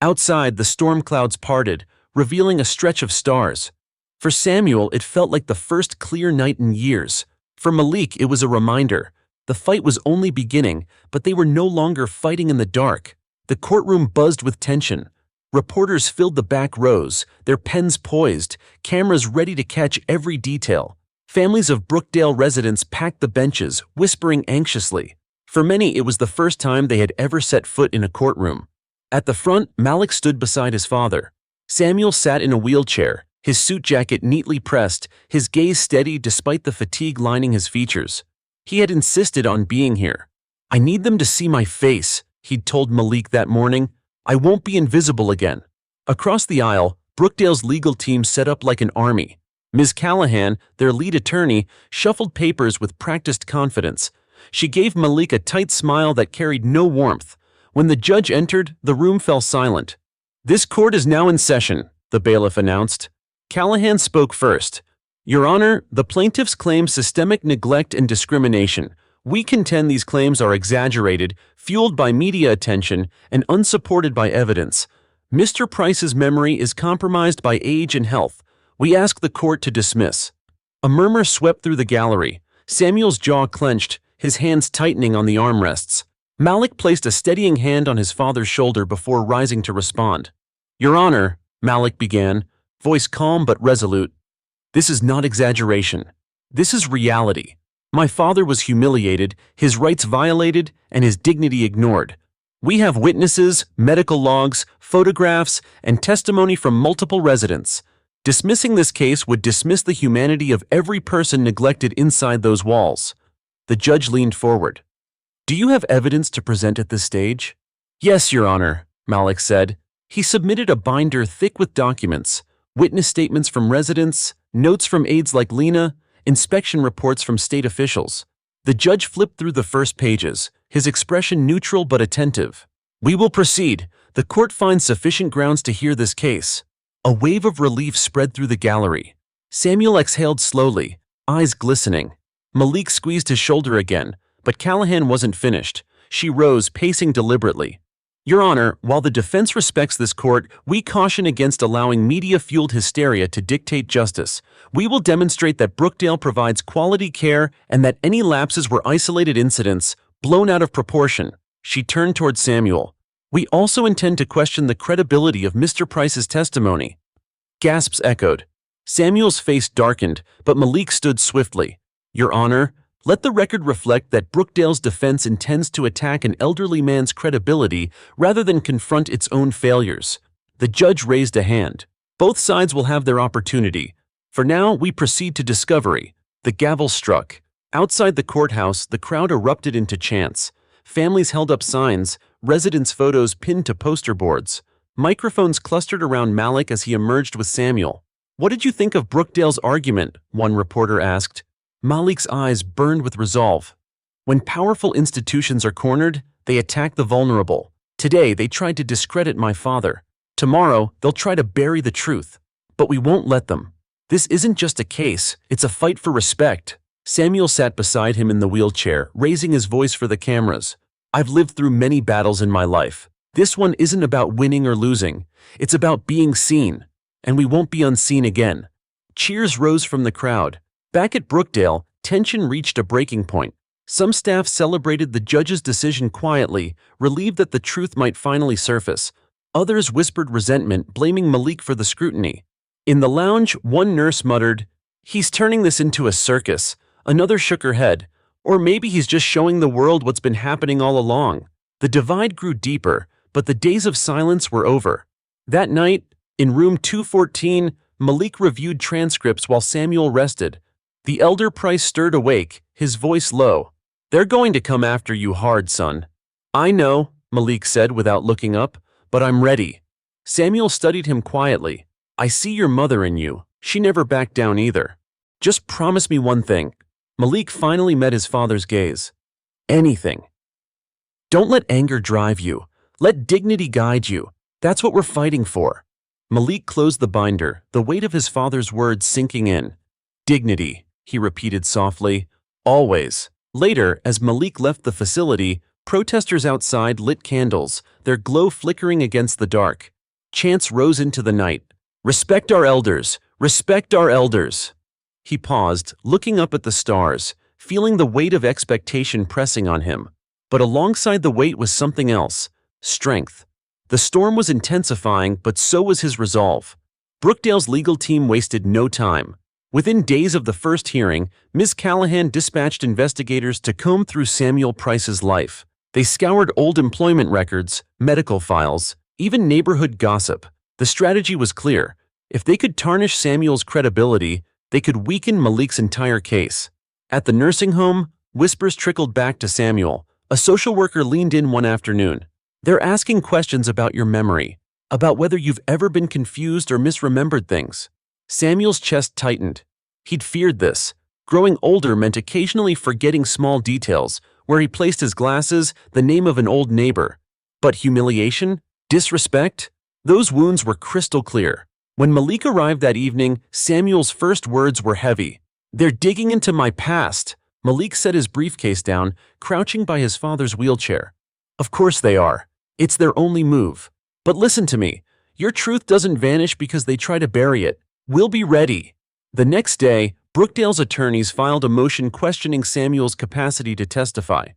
Outside, the storm clouds parted, revealing a stretch of stars. For Samuel, it felt like the first clear night in years. For Malik, it was a reminder. The fight was only beginning, but they were no longer fighting in the dark. The courtroom buzzed with tension. Reporters filled the back rows, their pens poised, cameras ready to catch every detail. Families of Brookdale residents packed the benches, whispering anxiously. For many, it was the first time they had ever set foot in a courtroom. At the front, Malik stood beside his father. Samuel sat in a wheelchair, his suit jacket neatly pressed, his gaze steady despite the fatigue lining his features. He had insisted on being here. "I need them to see my face," he'd told Malik that morning. "I won't be invisible again." Across the aisle, Brookdale's legal team set up like an army. Ms. Callahan, their lead attorney, shuffled papers with practiced confidence. She gave Malik a tight smile that carried no warmth. When the judge entered, the room fell silent. "This court is now in session," the bailiff announced. Callahan spoke first. "Your Honor, the plaintiffs claim systemic neglect and discrimination. We contend these claims are exaggerated, fueled by media attention, and unsupported by evidence. Mr. Price's memory is compromised by age and health. We ask the court to dismiss." A murmur swept through the gallery. Samuel's jaw clenched, his hands tightening on the armrests. Malik placed a steadying hand on his father's shoulder before rising to respond. "Your Honor," Malik began, voice calm but resolute, "this is not exaggeration. This is reality. My father was humiliated, his rights violated, and his dignity ignored. We have witnesses, medical logs, photographs, and testimony from multiple residents. Dismissing this case would dismiss the humanity of every person neglected inside those walls." The judge leaned forward. "Do you have evidence to present at this stage?" "Yes, Your Honor," Malik said. He submitted a binder thick with documents, witness statements from residents, notes from aides like Lena, inspection reports from state officials. The judge flipped through the first pages, his expression neutral but attentive. "We will proceed. The court finds sufficient grounds to hear this case." A wave of relief spread through the gallery. Samuel exhaled slowly, eyes glistening. Malik squeezed his shoulder again, but Callahan wasn't finished. She rose, pacing deliberately. "Your Honor, while the defense respects this court, we caution against allowing media-fueled hysteria to dictate justice. We will demonstrate that Brookdale provides quality care and that any lapses were isolated incidents, blown out of proportion." She turned toward Samuel. "We also intend to question the credibility of Mr. Price's testimony." Gasps echoed. Samuel's face darkened, but Malik stood swiftly. "Your Honor, let the record reflect that Brookdale's defense intends to attack an elderly man's credibility rather than confront its own failures." The judge raised a hand. "Both sides will have their opportunity. For now, we proceed to discovery." The gavel struck. Outside the courthouse, the crowd erupted into chants. Families held up signs, residents' photos pinned to poster boards. Microphones clustered around Malik as he emerged with Samuel. "What did you think of Brookdale's argument?" one reporter asked. Malik's eyes burned with resolve. "When powerful institutions are cornered, they attack the vulnerable. Today, they tried to discredit my father. Tomorrow, they'll try to bury the truth. But we won't let them. This isn't just a case, it's a fight for respect." Samuel sat beside him in the wheelchair, raising his voice for the cameras. "I've lived through many battles in my life. This one isn't about winning or losing. It's about being seen. And we won't be unseen again." Cheers rose from the crowd. Back at Brookdale, tension reached a breaking point. Some staff celebrated the judge's decision quietly, relieved that the truth might finally surface. Others whispered resentment, blaming Malik for the scrutiny. In the lounge, one nurse muttered, "He's turning this into a circus." Another shook her head. "Or maybe he's just showing the world what's been happening all along." The divide grew deeper, but the days of silence were over. That night, in room 214, Malik reviewed transcripts while Samuel rested. The elder Price stirred awake, his voice low. "They're going to come after you hard, son." "I know," Malik said without looking up, "but I'm ready." Samuel studied him quietly. "I see your mother in you. She never backed down either. Just promise me one thing." Malik finally met his father's gaze. "Anything. Don't let anger drive you. Let dignity guide you. That's what we're fighting for." Malik closed the binder, the weight of his father's words sinking in. "Dignity," he repeated softly. "Always." Later, as Malik left the facility, protesters outside lit candles, their glow flickering against the dark. Chants rose into the night. "Respect our elders! Respect our elders!" He paused, looking up at the stars, feeling the weight of expectation pressing on him. But alongside the weight was something else: strength. The storm was intensifying, but so was his resolve. Brookdale's legal team wasted no time. Within days of the first hearing, Ms. Callahan dispatched investigators to comb through Samuel Price's life. They scoured old employment records, medical files, even neighborhood gossip. The strategy was clear. If they could tarnish Samuel's credibility, they could weaken Malik's entire case. At the nursing home, whispers trickled back to Samuel. A social worker leaned in one afternoon. "They're asking questions about your memory, about whether you've ever been confused or misremembered things." Samuel's chest tightened. He'd feared this. Growing older meant occasionally forgetting small details, where he placed his glasses, the name of an old neighbor. But humiliation? Disrespect? Those wounds were crystal clear. When Malik arrived that evening, Samuel's first words were heavy. "They're digging into my past." Malik set his briefcase down, crouching by his father's wheelchair. "Of course they are. It's their only move. But listen to me. Your truth doesn't vanish because they try to bury it. We'll be ready." The next day, Brookdale's attorneys filed a motion questioning Samuel's capacity to testify.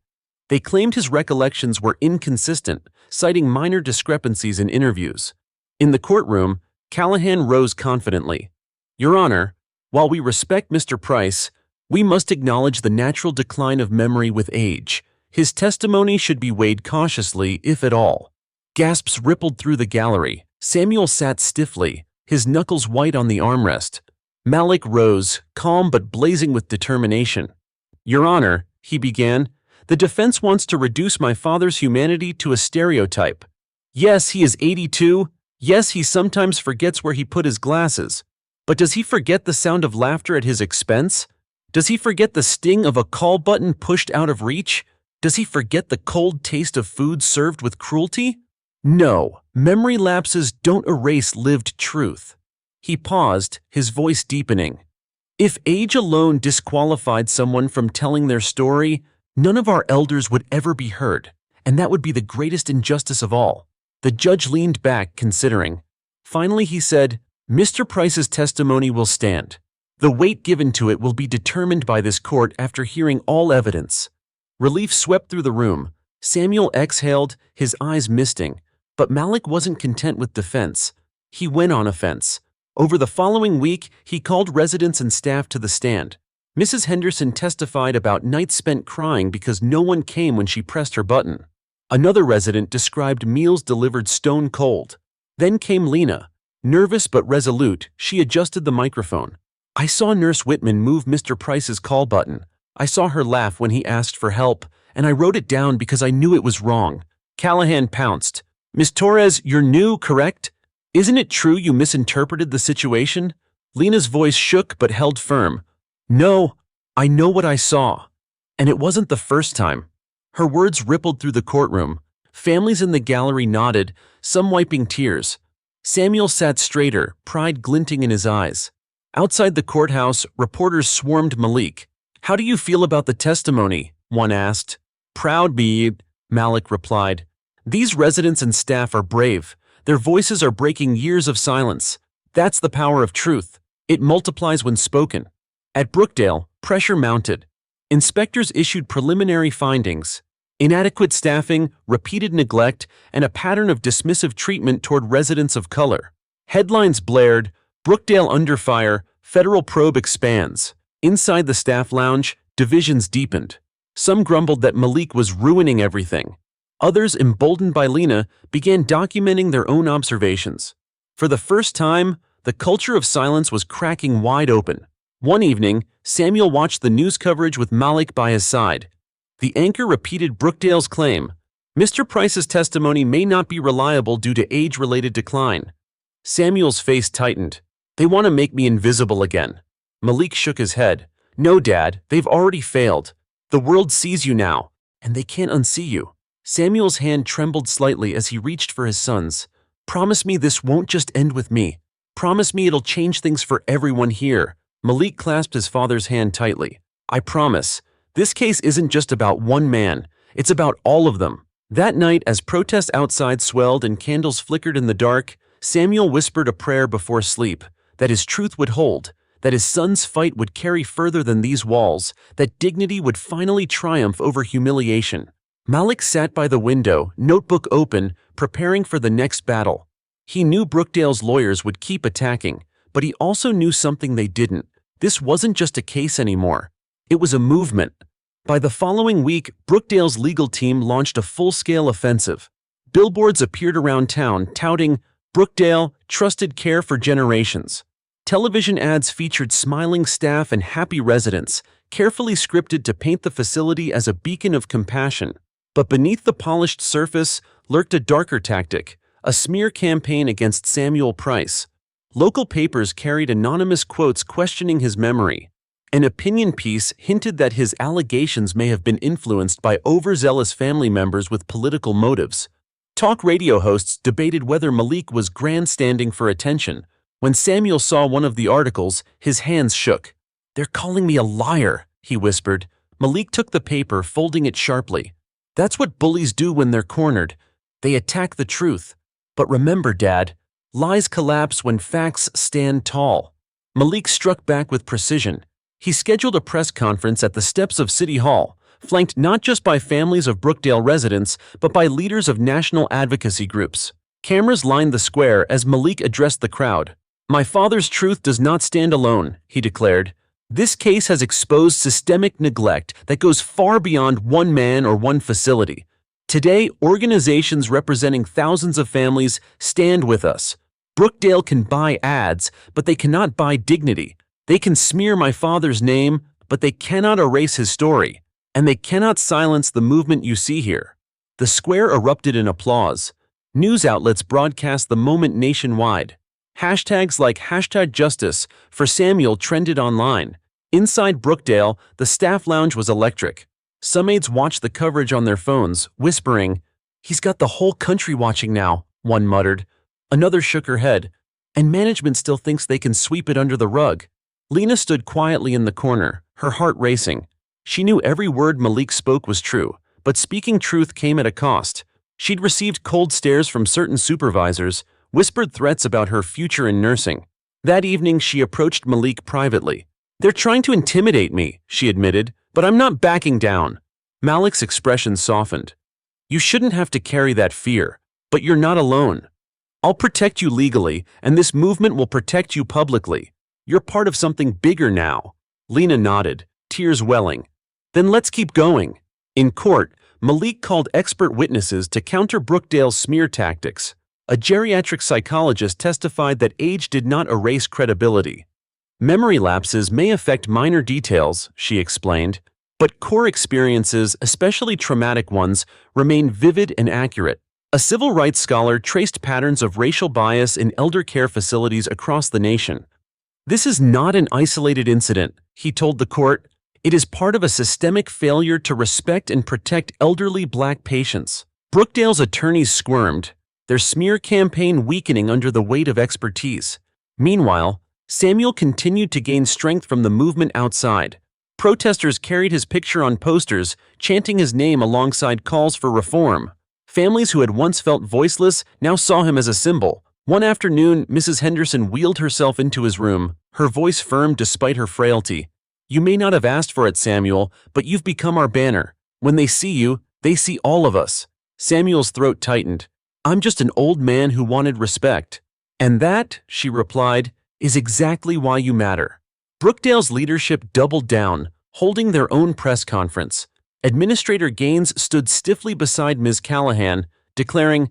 They claimed his recollections were inconsistent, citing minor discrepancies in interviews. In the courtroom, Callahan rose confidently. "Your Honor, while we respect Mr. Price, we must acknowledge the natural decline of memory with age. His testimony should be weighed cautiously, if at all." Gasps rippled through the gallery. Samuel sat stiffly, his knuckles white on the armrest. Malik rose, calm but blazing with determination. "Your Honor," he began, "the defense wants to reduce my father's humanity to a stereotype. Yes, he is 82. Yes, he sometimes forgets where he put his glasses. But does he forget the sound of laughter at his expense? Does he forget the sting of a call button pushed out of reach? Does he forget the cold taste of food served with cruelty? No, memory lapses don't erase lived truth." He paused, his voice deepening. "If age alone disqualified someone from telling their story, none of our elders would ever be heard, and that would be the greatest injustice of all." The judge leaned back, considering. Finally he said, "Mr. Price's testimony will stand. The weight given to it will be determined by this court after hearing all evidence." Relief swept through the room. Samuel exhaled, his eyes misting. But Malik wasn't content with defense. He went on offense. Over the following week, he called residents and staff to the stand. Mrs. Henderson testified about nights spent crying because no one came when she pressed her button. Another resident described meals delivered stone cold. Then came Lena. Nervous but resolute, she adjusted the microphone. "I saw Nurse Whitman move Mr. Price's call button. I saw her laugh when he asked for help, and I wrote it down because I knew it was wrong." Callahan pounced. "Miss Torres, you're new, correct? Isn't it true you misinterpreted the situation?" Lena's voice shook but held firm. "No, I know what I saw. And it wasn't the first time." Her words rippled through the courtroom. Families in the gallery nodded, some wiping tears. Samuel sat straighter, pride glinting in his eyes. Outside the courthouse, reporters swarmed Malik. "How do you feel about the testimony?" one asked. "Proud be," Malik replied. "These residents and staff are brave. Their voices are breaking years of silence. That's the power of truth. It multiplies when spoken." At Brookdale, pressure mounted. Inspectors issued preliminary findings: inadequate staffing, repeated neglect, and a pattern of dismissive treatment toward residents of color. Headlines blared, "Brookdale under fire, federal probe expands." Inside the staff lounge, divisions deepened. Some grumbled that Malik was ruining everything. Others, emboldened by Lena, began documenting their own observations. For the first time, the culture of silence was cracking wide open. One evening, Samuel watched the news coverage with Malik by his side. The anchor repeated Brookdale's claim: "Mr. Price's testimony may not be reliable due to age-related decline." Samuel's face tightened. "They want to make me invisible again." Malik shook his head. "No, Dad, they've already failed. The world sees you now, and they can't unsee you." Samuel's hand trembled slightly as he reached for his son's. "Promise me this won't just end with me. Promise me it'll change things for everyone here." Malik clasped his father's hand tightly. "I promise. This case isn't just about one man, it's about all of them. That night, as protests outside swelled and candles flickered in the dark, Samuel whispered a prayer before sleep, that his truth would hold, that his son's fight would carry further than these walls, that dignity would finally triumph over humiliation. Malik sat by the window, notebook open, preparing for the next battle. He knew Brookdale's lawyers would keep attacking, but he also knew something they didn't. This wasn't just a case anymore. It was a movement. By the following week, Brookdale's legal team launched a full-scale offensive. Billboards appeared around town touting Brookdale, trusted care for generations. Television ads featured smiling staff and happy residents, carefully scripted to paint the facility as a beacon of compassion. But beneath the polished surface lurked a darker tactic, a smear campaign against Samuel Price. Local papers carried anonymous quotes questioning his memory. An opinion piece hinted that his allegations may have been influenced by overzealous family members with political motives. Talk radio hosts debated whether Malik was grandstanding for attention. When Samuel saw one of the articles, his hands shook. "They're calling me a liar," he whispered. Malik took the paper, folding it sharply. "That's what bullies do when they're cornered. They attack the truth. But remember, Dad, lies collapse when facts stand tall." Malik struck back with precision. He scheduled a press conference at the steps of City Hall, flanked not just by families of Brookdale residents, but by leaders of national advocacy groups. Cameras lined the square as Malik addressed the crowd. "My father's truth does not stand alone," he declared. "This case has exposed systemic neglect that goes far beyond one man or one facility. Today, organizations representing thousands of families stand with us. Brookdale can buy ads, but they cannot buy dignity. They can smear my father's name, but they cannot erase his story. And they cannot silence the movement you see here." The square erupted in applause. News outlets broadcast the moment nationwide. Hashtags like #Justice for Samuel trended online. Inside Brookdale, the staff lounge was electric. Some aides watched the coverage on their phones, whispering, "He's got the whole country watching now," one muttered. Another shook her head. "And management still thinks they can sweep it under the rug." Lena stood quietly in the corner, her heart racing. She knew every word Malik spoke was true, but speaking truth came at a cost. She'd received cold stares from certain supervisors, whispered threats about her future in nursing. That evening, she approached Malik privately. "They're trying to intimidate me," she admitted, "but I'm not backing down." Malik's expression softened. "You shouldn't have to carry that fear, but you're not alone. I'll protect you legally, and this movement will protect you publicly. You're part of something bigger now." Lena nodded, tears welling. "Then let's keep going." In court, Malik called expert witnesses to counter Brookdale's smear tactics. A geriatric psychologist testified that age did not erase credibility. "Memory lapses may affect minor details," she explained, "but core experiences, especially traumatic ones, remain vivid and accurate." A civil rights scholar traced patterns of racial bias in elder care facilities across the nation. "This is not an isolated incident," he told the court. "It is part of a systemic failure to respect and protect elderly Black patients." Brookdale's attorneys squirmed, their smear campaign weakening under the weight of expertise. Meanwhile, Samuel continued to gain strength from the movement outside. Protesters carried his picture on posters, chanting his name alongside calls for reform. Families who had once felt voiceless now saw him as a symbol. One afternoon, Mrs. Henderson wheeled herself into his room, her voice firm despite her frailty. "You may not have asked for it, Samuel, but you've become our banner. When they see you, they see all of us." Samuel's throat tightened. "I'm just an old man who wanted respect." "And that," she replied, "is exactly why you matter." Brookdale's leadership doubled down, holding their own press conference. Administrator Gaines stood stiffly beside Ms. Callahan, declaring,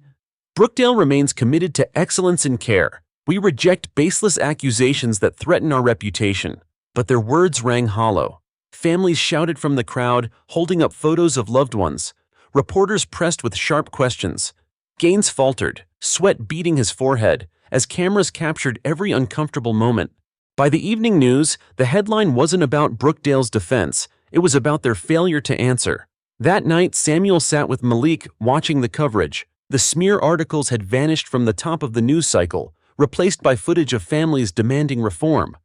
"Brookdale remains committed to excellence in care. We reject baseless accusations that threaten our reputation." But their words rang hollow. Families shouted from the crowd, holding up photos of loved ones. Reporters pressed with sharp questions. Gaines faltered, sweat beading his forehead, as cameras captured every uncomfortable moment. By the evening news, the headline wasn't about Brookdale's defense, it was about their failure to answer. That night, Samuel sat with Malik, watching the coverage. The smear articles had vanished from the top of the news cycle, replaced by footage of families demanding reform.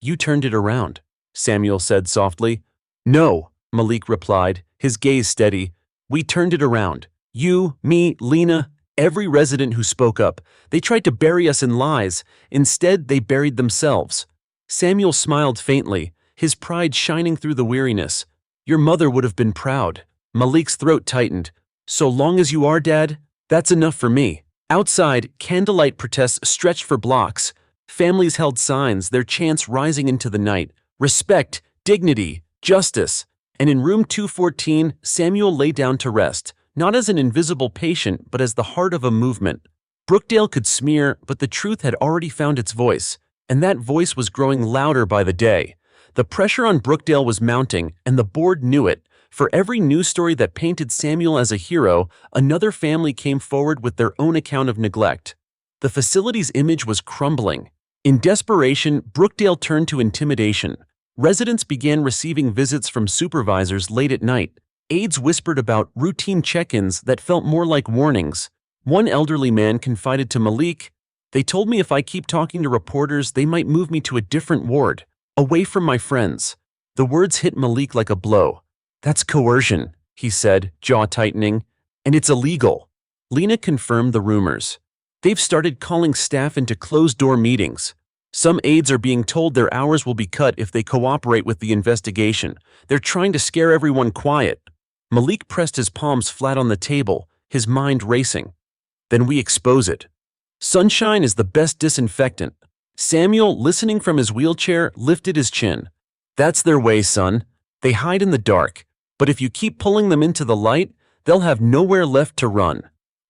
"You turned it around," Samuel said softly. "No, Malik replied, his gaze steady. We turned it around. You, me, Lena, every resident who spoke up. They tried to bury us in lies. Instead, they buried themselves. Samuel smiled faintly, his pride shining through the weariness. Your mother would have been proud. Malik's throat tightened. So long as you are, Dad, that's enough for me. Outside, candlelight protests stretched for blocks. Families held signs, their chants rising into the night. Respect, dignity, justice. And in room 214, Samuel lay down to rest, not as an invisible patient, but as the heart of a movement. Brookdale could smear, but the truth had already found its voice, and that voice was growing louder by the day. The pressure on Brookdale was mounting, and the board knew it. For every news story that painted Samuel as a hero, another family came forward with their own account of neglect. The facility's image was crumbling. In desperation, Brookdale turned to intimidation. Residents began receiving visits from supervisors late at night. Aides whispered about routine check-ins that felt more like warnings. One elderly man confided to Malik, "They told me if I keep talking to reporters, they might move me to a different ward, away from my friends." The words hit Malik like a blow. "That's coercion," he said, jaw tightening, "and it's illegal." Lena confirmed the rumors. They've started calling staff into closed-door meetings. Some aides are being told their hours will be cut if they cooperate with the investigation. They're trying to scare everyone quiet. Malik pressed his palms flat on the table, his mind racing. Then we expose it. Sunshine is the best disinfectant. Samuel, listening from his wheelchair, lifted his chin. That's their way, son. They hide in the dark, but if you keep pulling them into the light, they'll have nowhere left to run.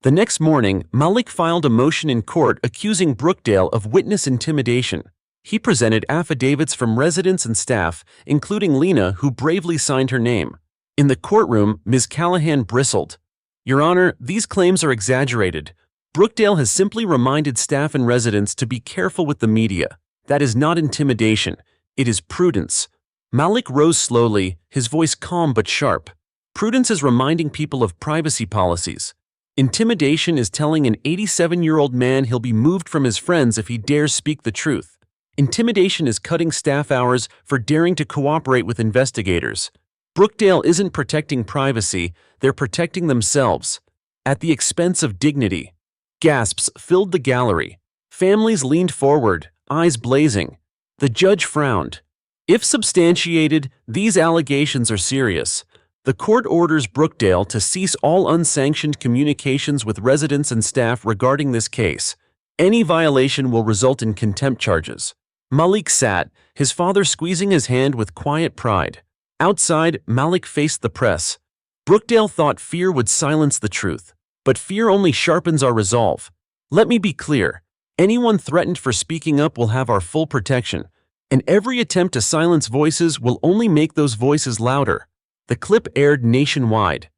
The next morning, Malik filed a motion in court accusing Brookdale of witness intimidation. He presented affidavits from residents and staff, including Lena, who bravely signed her name. In the courtroom, Ms. Callahan bristled. Your Honor, these claims are exaggerated. Brookdale has simply reminded staff and residents to be careful with the media. That is not intimidation. It is prudence. Malik rose slowly, his voice calm but sharp. Prudence is reminding people of privacy policies. Intimidation is telling an 87-year-old man he'll be moved from his friends if he dares speak the truth. Intimidation is cutting staff hours for daring to cooperate with investigators. Brookdale isn't protecting privacy, they're protecting themselves, at the expense of dignity. Gasps filled the gallery. Families leaned forward, eyes blazing. The judge frowned. If substantiated, these allegations are serious. The court orders Brookdale to cease all unsanctioned communications with residents and staff regarding this case. Any violation will result in contempt charges. Malik sat, his father squeezing his hand with quiet pride. Outside, Malik faced the press. Brookdale thought fear would silence the truth, but fear only sharpens our resolve. Let me be clear. Anyone threatened for speaking up will have our full protection, and every attempt to silence voices will only make those voices louder. The clip aired nationwide.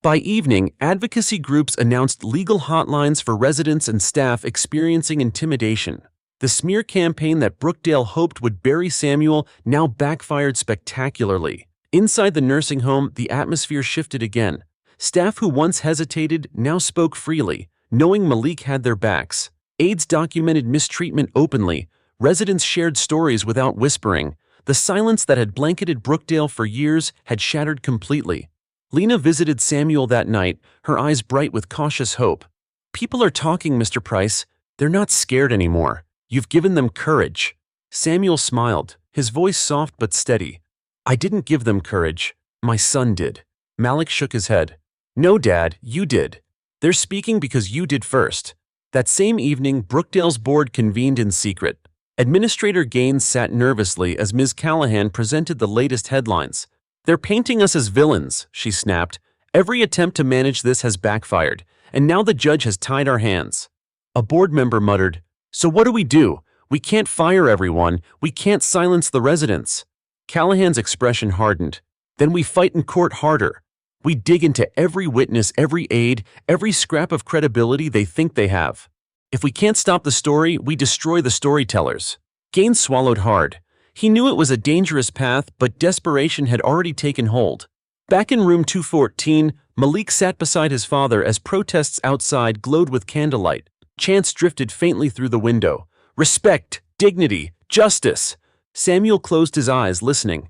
By evening, advocacy groups announced legal hotlines for residents and staff experiencing intimidation. The smear campaign that Brookdale hoped would bury Samuel now backfired spectacularly. Inside the nursing home, the atmosphere shifted again. Staff who once hesitated now spoke freely, knowing Malik had their backs. Aides documented mistreatment openly. Residents shared stories without whispering. The silence that had blanketed Brookdale for years had shattered completely. Lena visited Samuel that night, her eyes bright with cautious hope. People are talking, Mr. Price. They're not scared anymore. You've given them courage. Samuel smiled, his voice soft but steady. I didn't give them courage. My son did. Malik shook his head. No, Dad, you did. They're speaking because you did first. That same evening, Brookdale's board convened in secret. Administrator Gaines sat nervously as Ms. Callahan presented the latest headlines. They're painting us as villains, she snapped. Every attempt to manage this has backfired, and now the judge has tied our hands. A board member muttered, So what do? We can't fire everyone. We can't silence the residents. Callahan's expression hardened. Then we fight in court harder. We dig into every witness, every aide, every scrap of credibility they think they have. If we can't stop the story, we destroy the storytellers. Gaines swallowed hard. He knew it was a dangerous path, but desperation had already taken hold. Back in room 214, Malik sat beside his father as protests outside glowed with candlelight. Chants drifted faintly through the window. Respect, dignity, justice. Samuel closed his eyes, listening.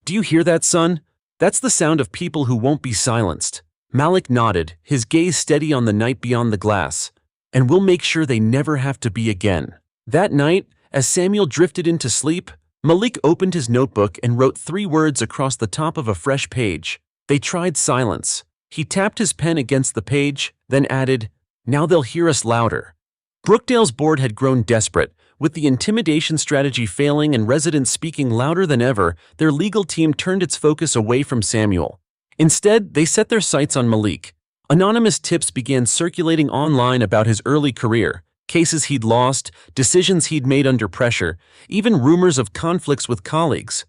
Do you hear that, son? That's the sound of people who won't be silenced. Malik nodded, his gaze steady on the night beyond the glass. And we'll make sure they never have to be again. That night, as Samuel drifted into sleep, Malik opened his notebook and wrote 3 words across the top of a fresh page. They tried silence. He tapped his pen against the page, then added, "Now they'll hear us louder." Brookdale's board had grown desperate. With the intimidation strategy failing and residents speaking louder than ever, their legal team turned its focus away from Samuel. Instead, they set their sights on Malik. Anonymous tips began circulating online about his early career, cases he'd lost, decisions he'd made under pressure, even rumors of conflicts with colleagues.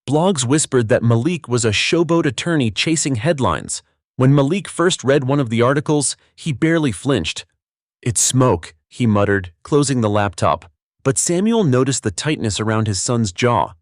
Blogs whispered that Malik was a showboat attorney chasing headlines. When Malik first read one of the articles, he barely flinched. "It's smoke," he muttered, closing the laptop. But Samuel noticed the tightness around his son's jaw.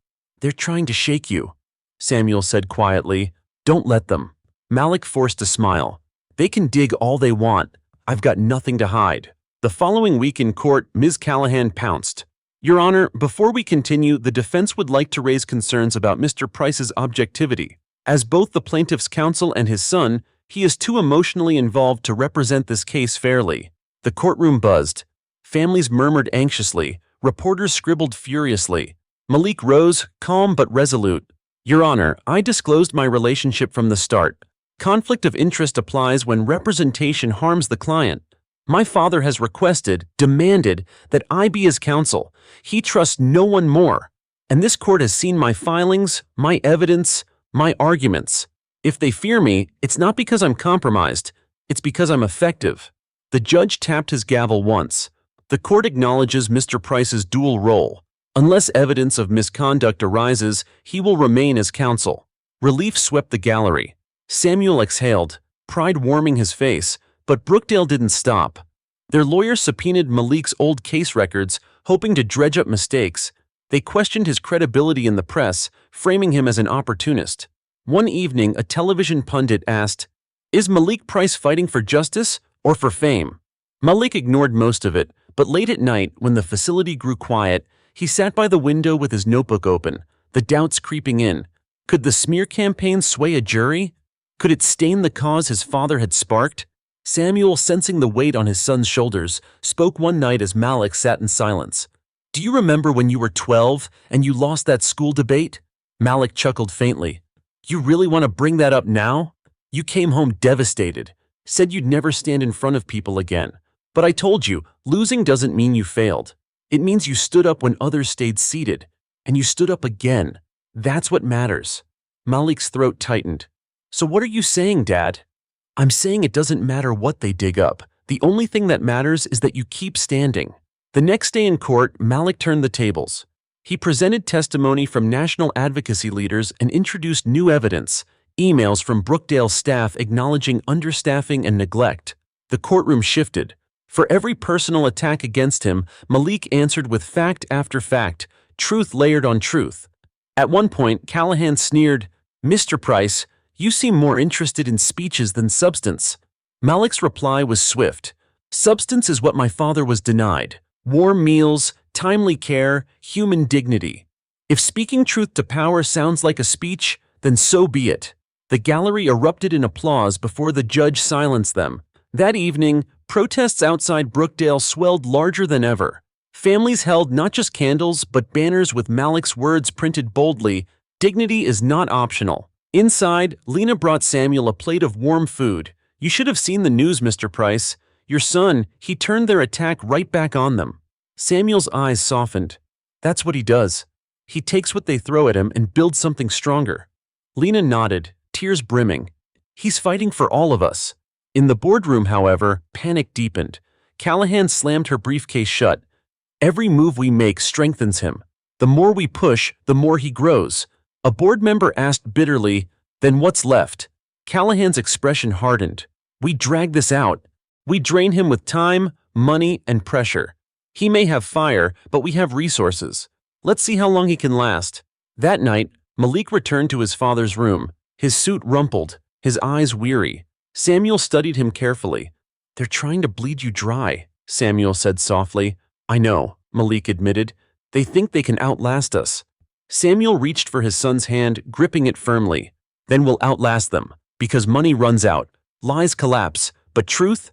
"They're trying to shake you," Samuel said quietly. "Don't let them." Malik forced a smile. "They can dig all they want. I've got nothing to hide." The following week in court, Ms. Callahan pounced. "Your Honor, before we continue, the defense would like to raise concerns about Mr. Price's objectivity. As both the plaintiff's counsel and his son, he is too emotionally involved to represent this case fairly." The courtroom buzzed. Families murmured anxiously. Reporters scribbled furiously. Malik rose, calm but resolute. "Your Honor, I disclosed my relationship from the start. Conflict of interest applies when representation harms the client. My father has requested, demanded, that I be his counsel. He trusts no one more. And this court has seen my filings, my evidence, my arguments. If they fear me, it's not because I'm compromised. It's because I'm effective." The judge tapped his gavel once. The court acknowledges Mr. Price's dual role. Unless evidence of misconduct arises, he will remain as counsel. Relief swept the gallery. Samuel exhaled, pride warming his face, but Brookdale didn't stop. Their lawyer subpoenaed Malik's old case records, hoping to dredge up mistakes. They questioned his credibility in the press, framing him as an opportunist. One evening, a television pundit asked, "Is Malik Price fighting for justice or for fame?" Malik ignored most of it, but late at night, when the facility grew quiet, he sat by the window with his notebook open, the doubts creeping in. Could the smear campaign sway a jury? Could it stain the cause his father had sparked? Samuel, sensing the weight on his son's shoulders, spoke one night as Malik sat in silence. "Do you remember when you were 12 and you lost that school debate?" Malik chuckled faintly. "You really want to bring that up now? You came home devastated, said you'd never stand in front of people again. But I told you, losing doesn't mean you failed. It means you stood up when others stayed seated, and you stood up again. That's what matters." Malik's throat tightened. "So what are you saying, Dad?" "I'm saying it doesn't matter what they dig up. The only thing that matters is that you keep standing." The next day in court, Malik turned the tables. He presented testimony from national advocacy leaders and introduced new evidence, emails from Brookdale staff acknowledging understaffing and neglect. The courtroom shifted. For every personal attack against him, Malik answered with fact after fact, truth layered on truth. At one point, Callahan sneered, "Mr. Price, you seem more interested in speeches than substance." Malik's reply was swift. "Substance is what my father was denied. Warm meals, timely care, human dignity. If speaking truth to power sounds like a speech, then so be it." The gallery erupted in applause before the judge silenced them. That evening, protests outside Brookdale swelled larger than ever. Families held not just candles, but banners with Malik's words printed boldly, "Dignity is not optional." Inside, Lena brought Samuel a plate of warm food. "You should have seen the news, Mr. Price. Your son, he turned their attack right back on them." Samuel's eyes softened. "That's what he does. He takes what they throw at him and builds something stronger." Lena nodded, tears brimming. "He's fighting for all of us." In the boardroom, however, panic deepened. Callahan slammed her briefcase shut. "Every move we make strengthens him. The more we push, the more he grows." A board member asked bitterly, "Then what's left?" Callahan's expression hardened. "We drag this out. We drain him with time, money, and pressure. He may have fire, but we have resources. Let's see how long he can last." That night, Malik returned to his father's room, his suit rumpled, his eyes weary. Samuel studied him carefully. "They're trying to bleed you dry," Samuel said softly. "I know," Malik admitted. "They think they can outlast us." Samuel reached for his son's hand, gripping it firmly. Then we'll outlast them, because money runs out, lies collapse, but truth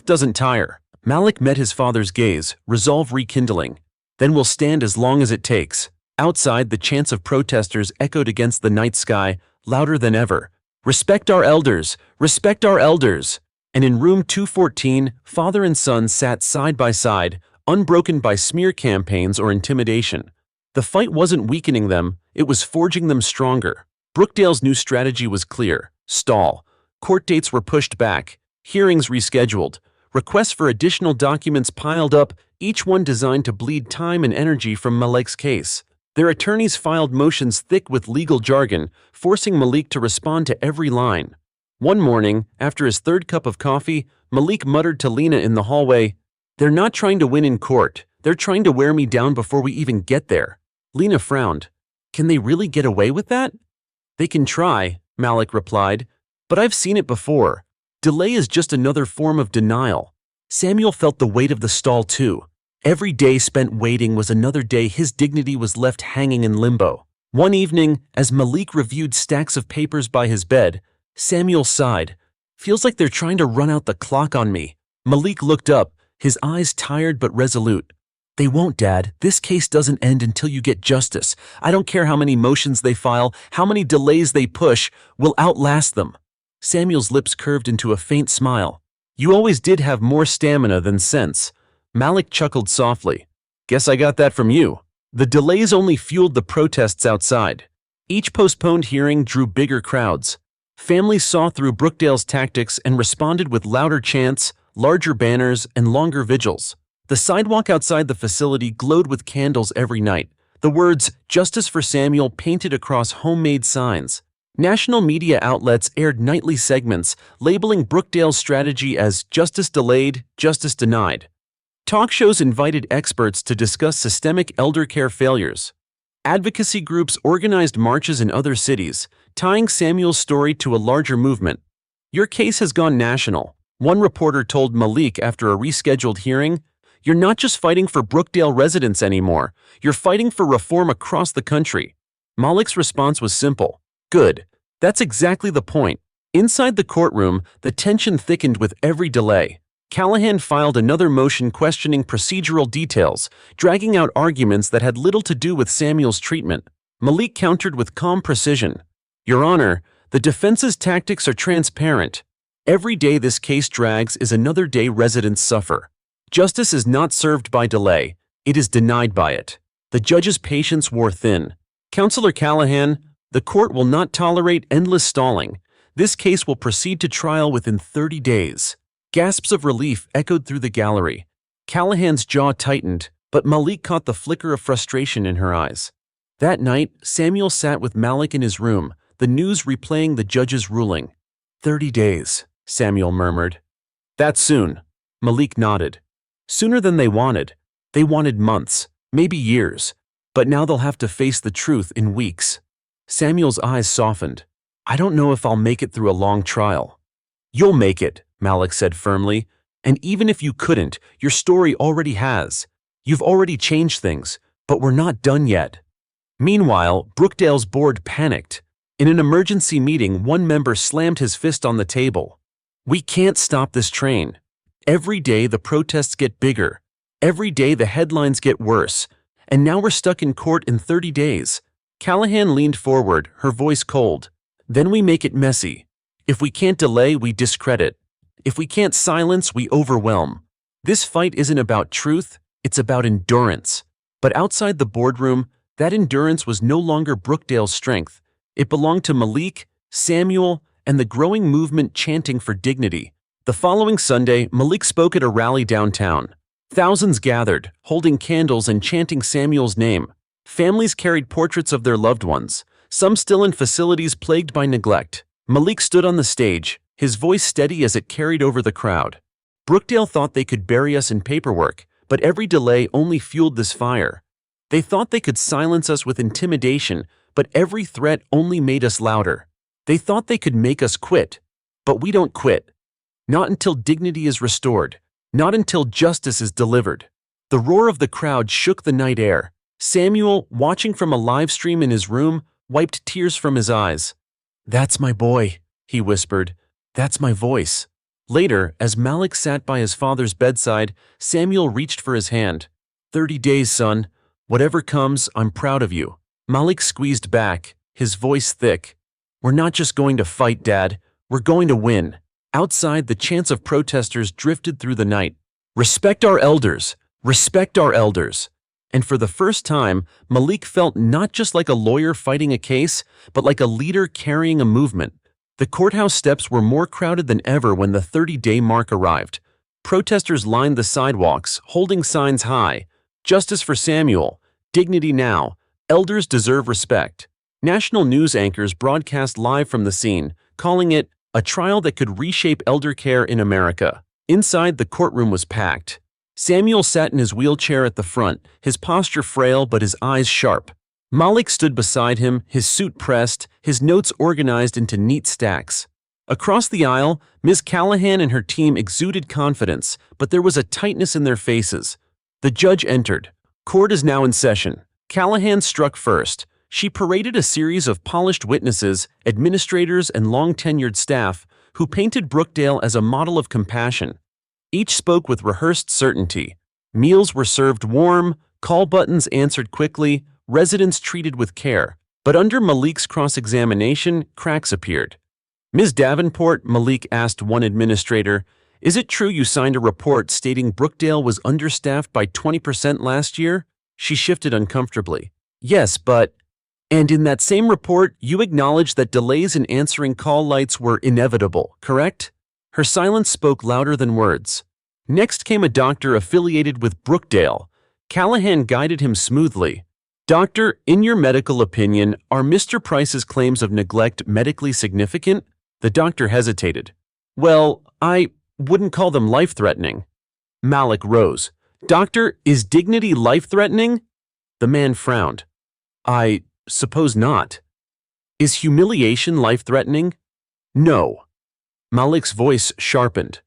doesn't tire. Malik met his father's gaze, resolve rekindling. Then we'll stand as long as it takes. Outside, the chants of protesters echoed against the night sky, louder than ever. Respect our elders! Respect our elders! And in room 214, father and son sat side by side, unbroken by smear campaigns or intimidation. The fight wasn't weakening them, it was forging them stronger. Brookdale's new strategy was clear: stall. Court dates were pushed back, hearings rescheduled, requests for additional documents piled up, each one designed to bleed time and energy from Malik's case. Their attorneys filed motions thick with legal jargon, forcing Malik to respond to every line. One morning, after his third cup of coffee, Malik muttered to Lena in the hallway, "They're not trying to win in court, they're trying to wear me down before we even get there." Lena frowned. "Can they really get away with that?" "They can try," Malik replied, "but I've seen it before. Delay is just another form of denial." Samuel felt the weight of the stall too. Every day spent waiting was another day his dignity was left hanging in limbo. One evening, as Malik reviewed stacks of papers by his bed, Samuel sighed. "Feels like they're trying to run out the clock on me." Malik looked up, his eyes tired but resolute. "They won't, Dad. This case doesn't end until you get justice. I don't care how many motions they file, how many delays they push, we'll outlast them." Samuel's lips curved into a faint smile. "You always did have more stamina than sense." Malik chuckled softly. "Guess I got that from you." The delays only fueled the protests outside. Each postponed hearing drew bigger crowds. Families saw through Brookdale's tactics and responded with louder chants, larger banners, and longer vigils. The sidewalk outside the facility glowed with candles every night, the words "Justice for Samuel" painted across homemade signs. National media outlets aired nightly segments, labeling Brookdale's strategy as "justice delayed, justice denied." Talk shows invited experts to discuss systemic eldercare failures. Advocacy groups organized marches in other cities, tying Samuel's story to a larger movement. "Your case has gone national," one reporter told Malik after a rescheduled hearing. "You're not just fighting for Brookdale residents anymore, you're fighting for reform across the country." Malik's response was simple: "Good. That's exactly the point." Inside the courtroom, the tension thickened with every delay. Callahan filed another motion questioning procedural details, dragging out arguments that had little to do with Samuel's treatment. Malik countered with calm precision. "Your Honor, the defense's tactics are transparent. Every day this case drags is another day residents suffer. Justice is not served by delay, it is denied by it." The judge's patience wore thin. "Counselor Callahan, the court will not tolerate endless stalling. This case will proceed to trial within 30 days. Gasps of relief echoed through the gallery. Callahan's jaw tightened, but Malik caught the flicker of frustration in her eyes. That night, Samuel sat with Malik in his room, the news replaying the judge's ruling. 30 days, Samuel murmured. "That's soon." Malik nodded. "Sooner than they wanted. They wanted months, maybe years. But now they'll have to face the truth in weeks." Samuel's eyes softened. "I don't know if I'll make it through a long trial." "You'll make it," Malik said firmly. "And even if you couldn't, your story already has. You've already changed things, but we're not done yet." Meanwhile, Brookdale's board panicked. In an emergency meeting, one member slammed his fist on the table. "We can't stop this train. Every day the protests get bigger. Every day the headlines get worse. And now we're stuck in court in 30 days. Callahan leaned forward, her voice cold. "Then we make it messy. If we can't delay, we discredit. If we can't silence, we overwhelm. This fight isn't about truth, it's about endurance." But outside the boardroom, that endurance was no longer Brookdale's strength. It belonged to Malik, Samuel, and the growing movement chanting for dignity. The following Sunday, Malik spoke at a rally downtown. Thousands gathered, holding candles and chanting Samuel's name. Families carried portraits of their loved ones, some still in facilities plagued by neglect. Malik stood on the stage, his voice steady as it carried over the crowd. "Brookdale thought they could bury us in paperwork, but every delay only fueled this fire. They thought they could silence us with intimidation, but every threat only made us louder. They thought they could make us quit, but we don't quit. Not until dignity is restored, not until justice is delivered." The roar of the crowd shook the night air. Samuel, watching from a live stream in his room, wiped tears from his eyes. "That's my boy," he whispered. "That's my voice." Later, as Malik sat by his father's bedside, Samuel reached for his hand. 30 days, son. Whatever comes, I'm proud of you." Malik squeezed back, his voice thick. "We're not just going to fight, Dad. We're going to win." Outside, the chants of protesters drifted through the night. "Respect our elders! Respect our elders!" And for the first time, Malik felt not just like a lawyer fighting a case, but like a leader carrying a movement. The courthouse steps were more crowded than ever when the 30-day mark arrived. Protesters lined the sidewalks, holding signs high. "Justice for Samuel. Dignity now. Elders deserve respect." National news anchors broadcast live from the scene, calling it a trial that could reshape elder care in America. Inside, the courtroom was packed. Samuel sat in his wheelchair at the front, his posture frail but his eyes sharp. Malik stood beside him, his suit pressed, his notes organized into neat stacks. Across the aisle, Ms. Callahan and her team exuded confidence, but there was a tightness in their faces. The judge entered. "Court is now in session." Callahan struck first. She paraded a series of polished witnesses, administrators, and long-tenured staff who painted Brookdale as a model of compassion. Each spoke with rehearsed certainty. Meals were served warm, call buttons answered quickly, residents treated with care. But under Malik's cross-examination, cracks appeared. "Ms. Davenport," Malik asked one administrator, "is it true you signed a report stating Brookdale was understaffed by 20% last year?" She shifted uncomfortably. "Yes, but—" "And in that same report, you acknowledged that delays in answering call lights were inevitable, correct?" Her silence spoke louder than words. Next came a doctor affiliated with Brookdale. Callahan guided him smoothly. "Doctor, in your medical opinion, are Mr. Price's claims of neglect medically significant?" The doctor hesitated. "Well, I wouldn't call them life-threatening." Malik rose. "Doctor, is dignity life-threatening?" The man frowned. "I suppose not." "Is humiliation life-threatening?" "No." Malik's voice sharpened.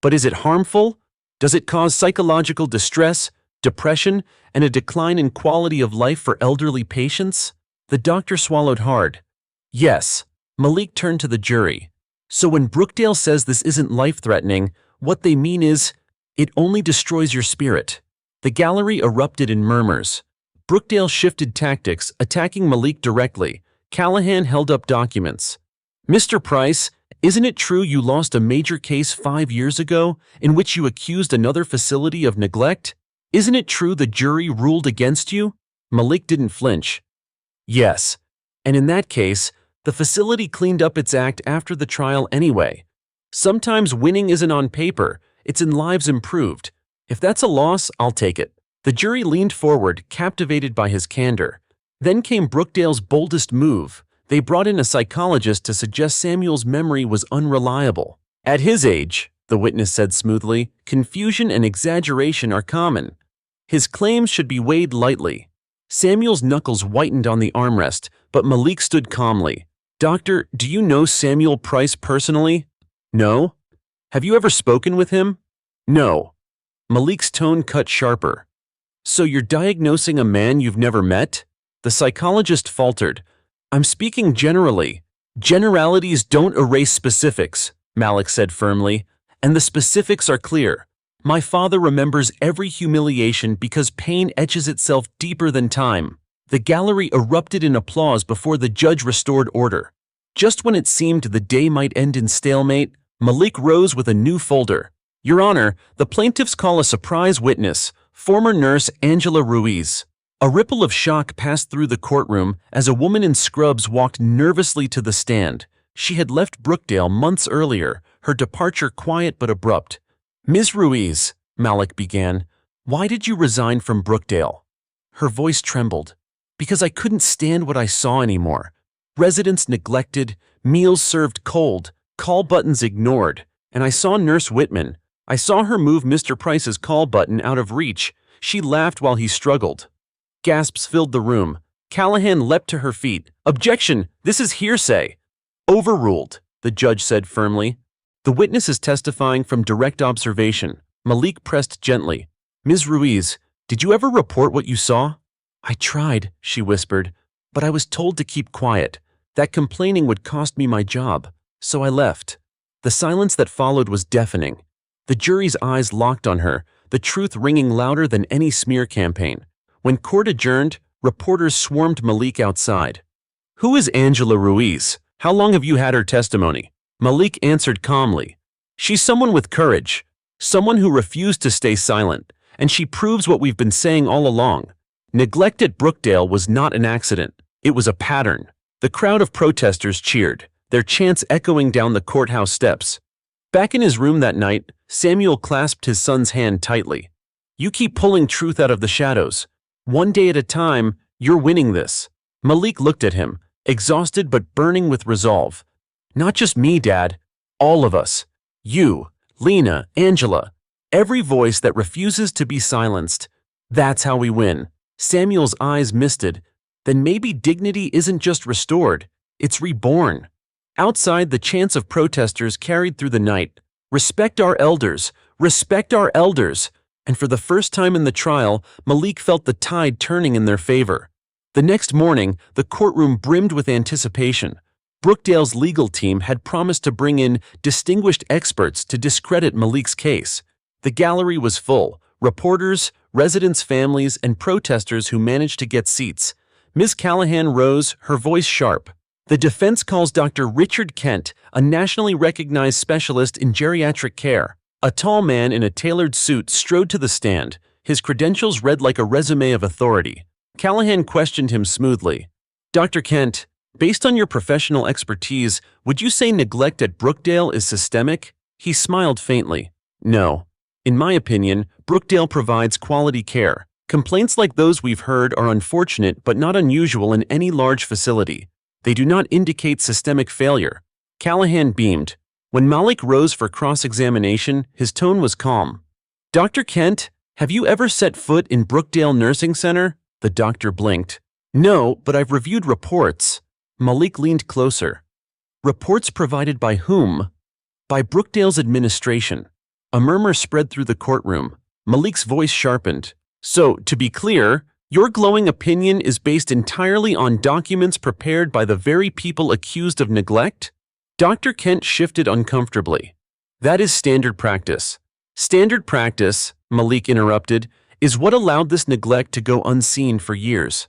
"But is it harmful? Does it cause psychological distress, depression, and a decline in quality of life for elderly patients?" The doctor swallowed hard. "Yes." Malik turned to the jury. "So when Brookdale says this isn't life-threatening, what they mean is, it only destroys your spirit." The gallery erupted in murmurs. Brookdale shifted tactics, attacking Malik directly. Callahan held up documents. "Mr. Price, isn't it true you lost a major case 5 years ago in which you accused another facility of neglect? Isn't it true the jury ruled against you?" Malik didn't flinch. "Yes. And in that case, the facility cleaned up its act after the trial anyway. Sometimes winning isn't on paper, it's in lives improved. If that's a loss, I'll take it." The jury leaned forward, captivated by his candor. Then came Brookdale's boldest move. They brought in a psychologist to suggest Samuel's memory was unreliable. "At his age," the witness said smoothly, "confusion and exaggeration are common. His claims should be weighed lightly." Samuel's knuckles whitened on the armrest, but Malik stood calmly. "Doctor, do you know Samuel Price personally?" "No." "Have you ever spoken with him?" "No." Malik's tone cut sharper. "So you're diagnosing a man you've never met?" The psychologist faltered. "I'm speaking generally. Generalities don't erase specifics," Malik said firmly, "and the specifics are clear. My father remembers every humiliation because pain etches itself deeper than time." The gallery erupted in applause before the judge restored order. Just when it seemed the day might end in stalemate, Malik rose with a new folder. "Your Honor, the plaintiffs call a surprise witness, former nurse Angela Ruiz." A ripple of shock passed through the courtroom as a woman in scrubs walked nervously to the stand. She had left Brookdale months earlier, her departure quiet but abrupt. "Ms. Ruiz," Malik began, "why did you resign from Brookdale?" Her voice trembled. "Because I couldn't stand what I saw anymore. Residents neglected, meals served cold, call buttons ignored, and I saw Nurse Whitman. I saw her move Mr. Price's call button out of reach. She laughed while he struggled." Gasps filled the room. Callahan leapt to her feet. "Objection! This is hearsay!" "Overruled," the judge said firmly. "The witness is testifying from direct observation." Malik pressed gently. "Ms. Ruiz, did you ever report what you saw?" "I tried," she whispered, "but I was told to keep quiet. That complaining would cost me my job, so I left. The silence that followed was deafening. The jury's eyes locked on her, the truth ringing louder than any smear campaign. When court adjourned, reporters swarmed Malik outside. "Who is Angela Ruiz? How long have you had her testimony?" Malik answered calmly. "She's someone with courage, someone who refused to stay silent, and she proves what we've been saying all along. Neglect at Brookdale was not an accident. It was a pattern." The crowd of protesters cheered, their chants echoing down the courthouse steps. Back in his room that night, Samuel clasped his son's hand tightly. "You keep pulling truth out of the shadows. One day at a time, you're winning this." Malik looked at him, exhausted but burning with resolve. "Not just me, Dad. All of us. You, Lena, Angela. Every voice that refuses to be silenced. That's how we win." Samuel's eyes misted. Then maybe dignity isn't just restored, it's reborn. Outside, the chants of protesters carried through the night. "Respect our elders! Respect our elders!" And for the first time in the trial, Malik felt the tide turning in their favor. The next morning, the courtroom brimmed with anticipation. Brookdale's legal team had promised to bring in distinguished experts to discredit Malik's case. The gallery was full: reporters, residents' families, and protesters who managed to get seats. Ms. Callahan rose, her voice sharp. "The defense calls Dr. Richard Kent, a nationally recognized specialist in geriatric care." A tall man in a tailored suit strode to the stand, his credentials read like a resume of authority. Callahan questioned him smoothly. "Dr. Kent, based on your professional expertise, would you say neglect at Brookdale is systemic?" He smiled faintly. "No. In my opinion, Brookdale provides quality care. Complaints like those we've heard are unfortunate but not unusual in any large facility. They do not indicate systemic failure." Callahan beamed. When Malik rose for cross-examination, his tone was calm. "Dr. Kent, have you ever set foot in Brookdale Nursing Center?" The doctor blinked. "No, but I've reviewed reports." Malik leaned closer. "Reports provided by whom?" "By Brookdale's administration." A murmur spread through the courtroom. Malik's voice sharpened. "So, to be clear, your glowing opinion is based entirely on documents prepared by the very people accused of neglect?" Dr. Kent shifted uncomfortably. "That is standard practice." "Standard practice," Malik interrupted, "is what allowed this neglect to go unseen for years."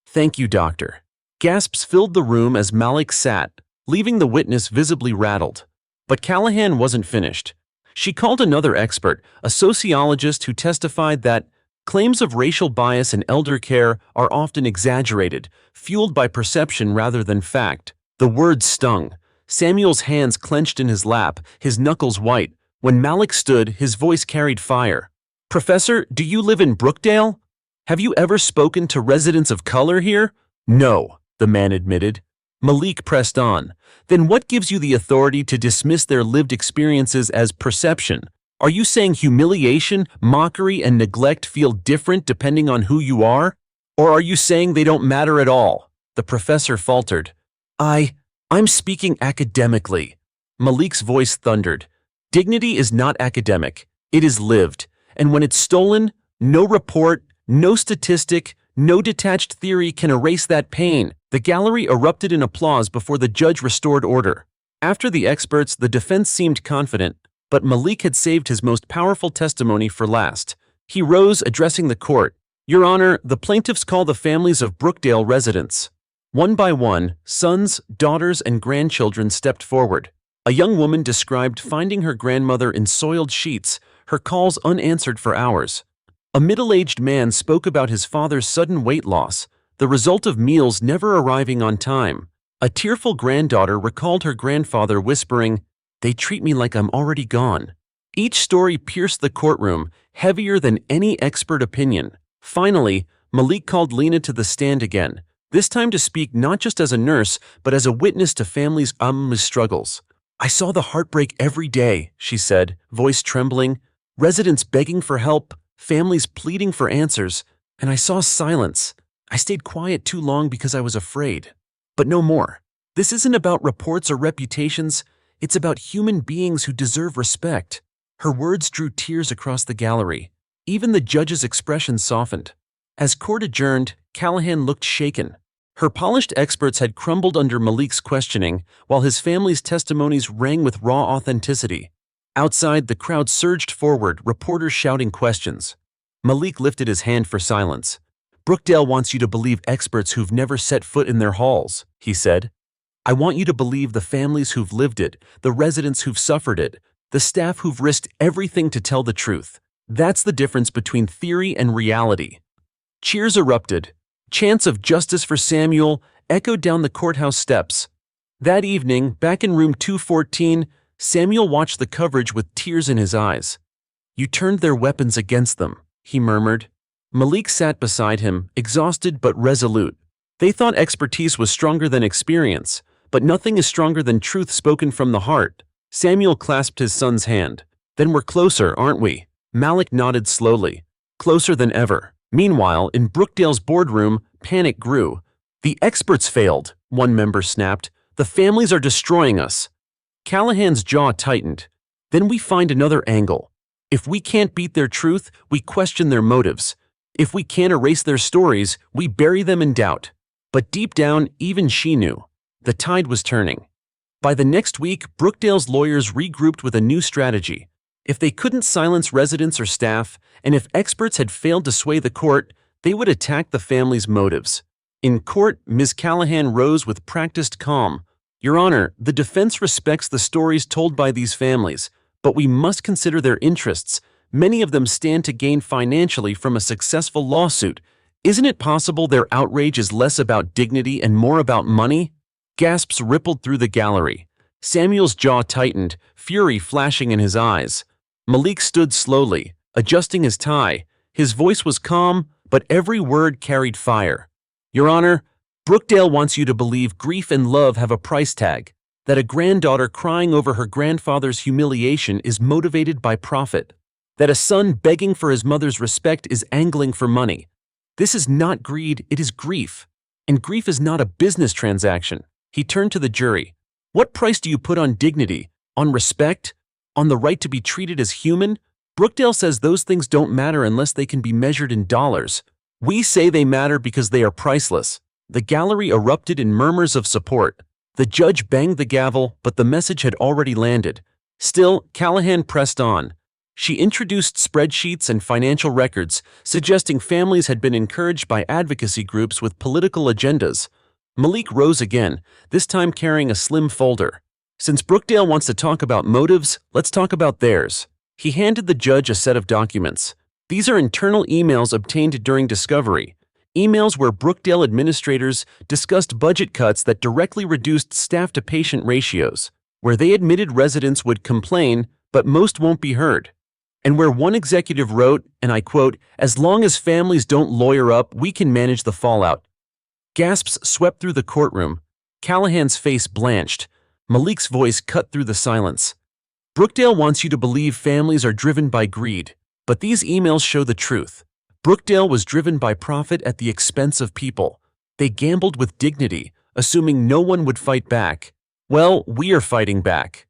"Thank you, doctor." Gasps filled the room as Malik sat, leaving the witness visibly rattled. But Callahan wasn't finished. She called another expert, a sociologist who testified that claims of racial bias in elder care are often exaggerated, fueled by perception rather than fact. The words stung. Samuel's hands clenched in his lap, his knuckles white. When Malik stood, his voice carried fire. "Professor, do you live in Brookdale? Have you ever spoken to residents of color here?" "No," the man admitted. Malik pressed on. "Then what gives you the authority to dismiss their lived experiences as perception? Are you saying humiliation, mockery, and neglect feel different depending on who you are? Or are you saying they don't matter at all?" The professor faltered. I'm speaking academically." Malik's voice thundered. "Dignity is not academic. It is lived. And when it's stolen, no report, no statistic, no detached theory can erase that pain." The gallery erupted in applause before the judge restored order. After the experts, the defense seemed confident, but Malik had saved his most powerful testimony for last. He rose, addressing the court. "Your Honor, the plaintiffs call the families of Brookdale residents." One by one, sons, daughters, and grandchildren stepped forward. A young woman described finding her grandmother in soiled sheets, her calls unanswered for hours. A middle-aged man spoke about his father's sudden weight loss, the result of meals never arriving on time. A tearful granddaughter recalled her grandfather whispering, "They treat me like I'm already gone." Each story pierced the courtroom, heavier than any expert opinion. Finally, Malik called Lena to the stand again, this time to speak not just as a nurse, but as a witness to families' struggles. "I saw the heartbreak every day," she said, voice trembling, "residents begging for help, families pleading for answers, and I saw silence. I stayed quiet too long because I was afraid. But no more. This isn't about reports or reputations, it's about human beings who deserve respect." Her words drew tears across the gallery. Even the judge's expression softened. As court adjourned, Callahan looked shaken. Her polished experts had crumbled under Malik's questioning, while his family's testimonies rang with raw authenticity. Outside, the crowd surged forward, reporters shouting questions. Malik lifted his hand for silence. "Brookdale wants you to believe experts who've never set foot in their halls," he said. "I want you to believe the families who've lived it, the residents who've suffered it, the staff who've risked everything to tell the truth. That's the difference between theory and reality." Cheers erupted. Chants of "Justice for Samuel" echoed down the courthouse steps. That evening, back in room 214, Samuel watched the coverage with tears in his eyes. "You turned their weapons against them," he murmured. Malik sat beside him, exhausted but resolute. They thought expertise was stronger than experience, but nothing is stronger than truth spoken from the heart. Samuel clasped his son's hand. "Then we're closer, aren't we?" Malik nodded slowly. "Closer than ever." Meanwhile, in Brookdale's boardroom, panic grew. "The experts failed," one member snapped. "The families are destroying us." Callahan's jaw tightened. "Then we find another angle. If we can't beat their truth, we question their motives. If we can't erase their stories, we bury them in doubt." But deep down, even she knew. The tide was turning. By the next week, Brookdale's lawyers regrouped with a new strategy. If they couldn't silence residents or staff, and if experts had failed to sway the court, they would attack the family's motives. In court, Ms. Callahan rose with practiced calm. "Your Honor, the defense respects the stories told by these families, but we must consider their interests. Many of them stand to gain financially from a successful lawsuit. Isn't it possible their outrage is less about dignity and more about money?" Gasps rippled through the gallery. Samuel's jaw tightened, fury flashing in his eyes. Malik stood slowly, adjusting his tie. His voice was calm, but every word carried fire. "Your Honor, Brookdale wants you to believe grief and love have a price tag, that a granddaughter crying over her grandfather's humiliation is motivated by profit, that a son begging for his mother's respect is angling for money. This is not greed, it is grief. And grief is not a business transaction." He turned to the jury. "What price do you put on dignity, on respect, on the right to be treated as human? Brookdale says those things don't matter unless they can be measured in dollars. We say they matter because they are priceless." The gallery erupted in murmurs of support. The judge banged the gavel, but the message had already landed. Still, Callahan pressed on. She introduced spreadsheets and financial records, suggesting families had been encouraged by advocacy groups with political agendas. Malik rose again, this time carrying a slim folder. "Since Brookdale wants to talk about motives, let's talk about theirs." He handed the judge a set of documents. "These are internal emails obtained during discovery. Emails where Brookdale administrators discussed budget cuts that directly reduced staff-to-patient ratios, where they admitted residents would complain, but most won't be heard, and where one executive wrote, and I quote, 'As long as families don't lawyer up, we can manage the fallout.'" Gasps swept through the courtroom. Callahan's face blanched. Malik's voice cut through the silence. "Brookdale wants you to believe families are driven by greed, but these emails show the truth. Brookdale was driven by profit at the expense of people. They gambled with dignity, assuming no one would fight back. Well, we are fighting back."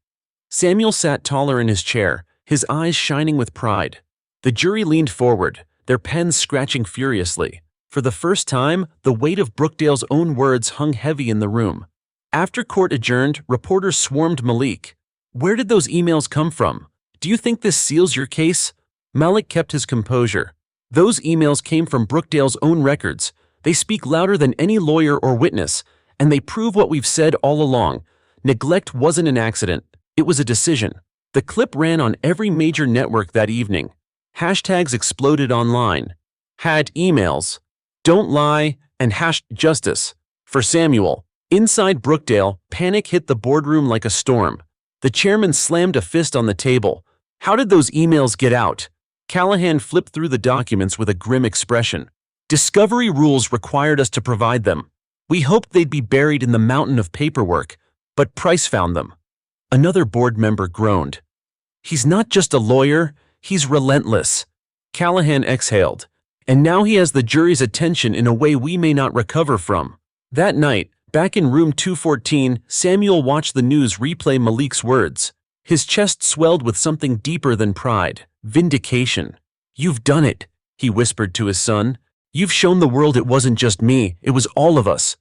Samuel sat taller in his chair, his eyes shining with pride. The jury leaned forward, their pens scratching furiously. For the first time, the weight of Brookdale's own words hung heavy in the room. After court adjourned, reporters swarmed Malik. "Where did those emails come from? Do you think this seals your case?" Malik kept his composure. "Those emails came from Brookdale's own records. They speak louder than any lawyer or witness, and they prove what we've said all along. Neglect wasn't an accident. It was a decision." The clip ran on every major network that evening. Hashtags exploded online. Had emails. Don't lie, and #justice for Samuel. Inside Brookdale, panic hit the boardroom like a storm. The chairman slammed a fist on the table. "How did those emails get out?" Callahan flipped through the documents with a grim expression. "Discovery rules required us to provide them. We hoped they'd be buried in the mountain of paperwork, but Price found them." Another board member groaned. "He's not just a lawyer, he's relentless." Callahan exhaled. "And now he has the jury's attention in a way we may not recover from." That night, back in room 214, Samuel watched the news replay Malik's words. His chest swelled with something deeper than pride. Vindication. "You've done it," he whispered to his son. "You've shown the world it wasn't just me, it was all of us."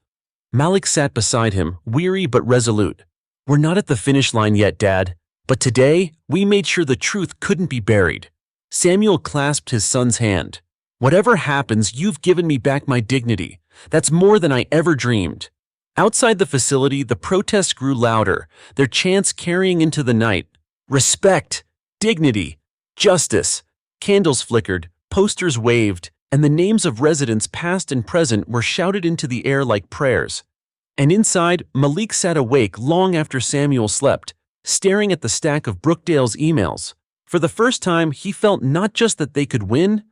Malik sat beside him, weary but resolute. "We're not at the finish line yet, Dad, but today we made sure the truth couldn't be buried." Samuel clasped his son's hand. "Whatever happens, you've given me back my dignity. That's more than I ever dreamed." Outside the facility, the protests grew louder, their chants carrying into the night. Respect, dignity, justice. Candles flickered, posters waved, and the names of residents past and present were shouted into the air like prayers. And inside, Malik sat awake long after Samuel slept, staring at the stack of Brookdale's emails. For the first time, he felt not just that they could win,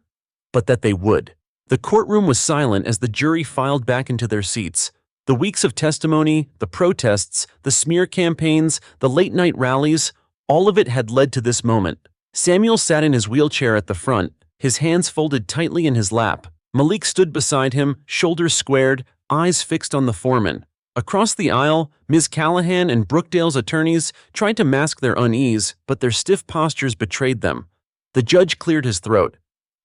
but that they would. The courtroom was silent as the jury filed back into their seats. The weeks of testimony, the protests, the smear campaigns, the late-night rallies, all of it had led to this moment. Samuel sat in his wheelchair at the front, his hands folded tightly in his lap. Malik stood beside him, shoulders squared, eyes fixed on the foreman. Across the aisle, Ms. Callahan and Brookdale's attorneys tried to mask their unease, but their stiff postures betrayed them. The judge cleared his throat.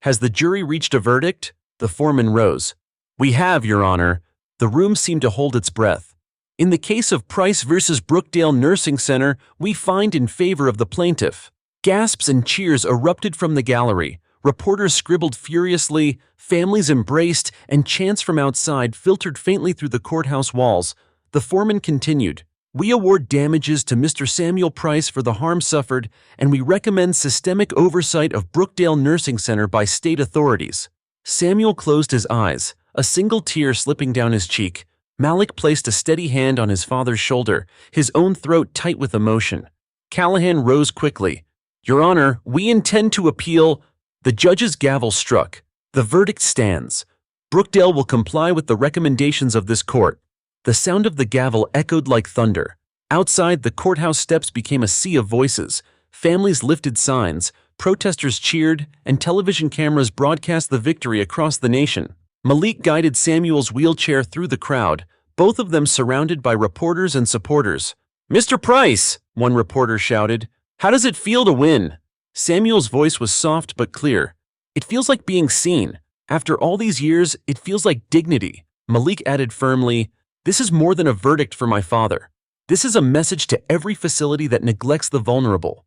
"Has the jury reached a verdict?" The foreman rose. "We have, Your Honor." The room seemed to hold its breath. "In the case of Price versus Brookdale Nursing Center, we find in favor of the plaintiff." Gasps and cheers erupted from the gallery. Reporters scribbled furiously, families embraced, and chants from outside filtered faintly through the courthouse walls. The foreman continued, "We award damages to Mr. Samuel Price for the harm suffered, and we recommend systemic oversight of Brookdale Nursing Center by state authorities." Samuel closed his eyes, a single tear slipping down his cheek. Malik placed a steady hand on his father's shoulder, his own throat tight with emotion. Callahan rose quickly. "Your Honor, we intend to appeal." The judge's gavel struck. "The verdict stands. Brookdale will comply with the recommendations of this court." The sound of the gavel echoed like thunder. Outside, the courthouse steps became a sea of voices. Families lifted signs, protesters cheered, and television cameras broadcast the victory across the nation. Malik guided Samuel's wheelchair through the crowd, both of them surrounded by reporters and supporters. "Mr. Price," one reporter shouted, "how does it feel to win?" Samuel's voice was soft but clear. "It feels like being seen. After all these years, it feels like dignity." Malik added firmly, "This is more than a verdict for my father. This is a message to every facility that neglects the vulnerable.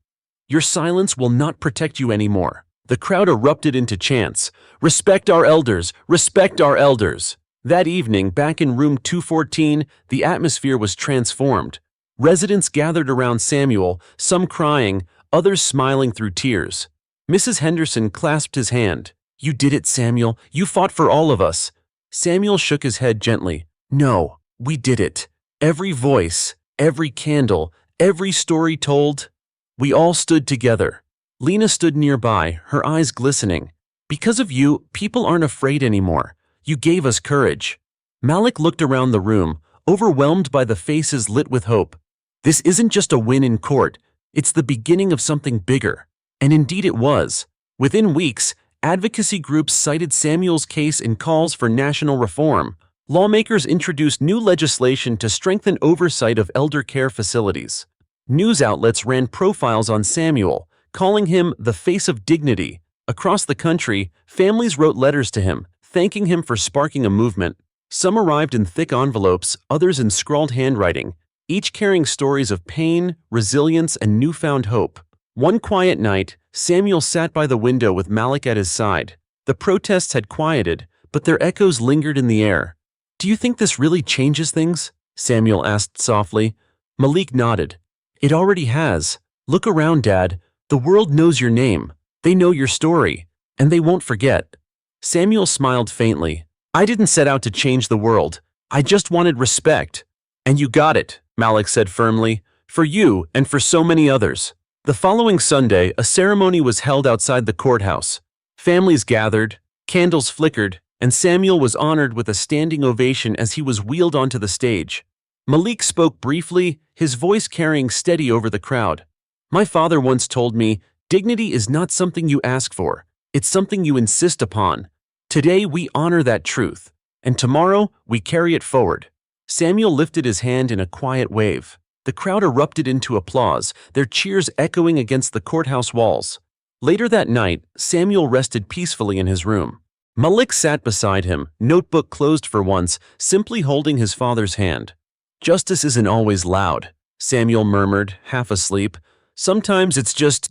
Your silence will not protect you anymore." The crowd erupted into chants, "Respect our elders! Respect our elders!" That evening, back in room 214, the atmosphere was transformed. Residents gathered around Samuel, some crying, others smiling through tears. Mrs. Henderson clasped his hand. "You did it, Samuel. You fought for all of us." Samuel shook his head gently. "No, we did it. Every voice, every candle, every story told. We all stood together." Lena stood nearby, her eyes glistening. "Because of you, people aren't afraid anymore. You gave us courage." Malik looked around the room, overwhelmed by the faces lit with hope. This isn't just a win in court. It's the beginning of something bigger. And indeed it was. Within weeks, advocacy groups cited Samuel's case in calls for national reform. Lawmakers introduced new legislation to strengthen oversight of elder care facilities. News outlets ran profiles on Samuel, calling him the face of dignity. Across the country, families wrote letters to him, thanking him for sparking a movement. Some arrived in thick envelopes, others in scrawled handwriting, each carrying stories of pain, resilience, and newfound hope. One quiet night, Samuel sat by the window with Malik at his side. The protests had quieted, but their echoes lingered in the air. "Do you think this really changes things?" Samuel asked softly. Malik nodded. "It already has. Look around, Dad. The world knows your name. They know your story, and they won't forget." Samuel smiled faintly. "I didn't set out to change the world. I just wanted respect." "And you got it," Malik said firmly, "for you and for so many others." The following Sunday, a ceremony was held outside the courthouse. Families gathered, candles flickered, and Samuel was honored with a standing ovation as he was wheeled onto the stage. Malik spoke briefly, his voice carrying steady over the crowd. "My father once told me, dignity is not something you ask for, it's something you insist upon. Today we honor that truth, and tomorrow we carry it forward." Samuel lifted his hand in a quiet wave. The crowd erupted into applause, their cheers echoing against the courthouse walls. Later that night, Samuel rested peacefully in his room. Malik sat beside him, notebook closed for once, simply holding his father's hand. "Justice isn't always loud," Samuel murmured, half asleep. "Sometimes it's just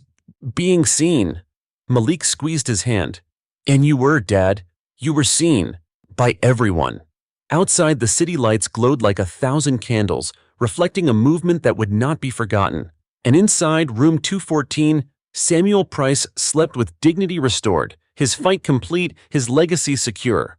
being seen." Malik squeezed his hand. "And you were, Dad. You were seen. By everyone." Outside, the city lights glowed like 1,000 candles, reflecting a movement that would not be forgotten. And inside room 214, Samuel Price slept with dignity restored, his fight complete, his legacy secure.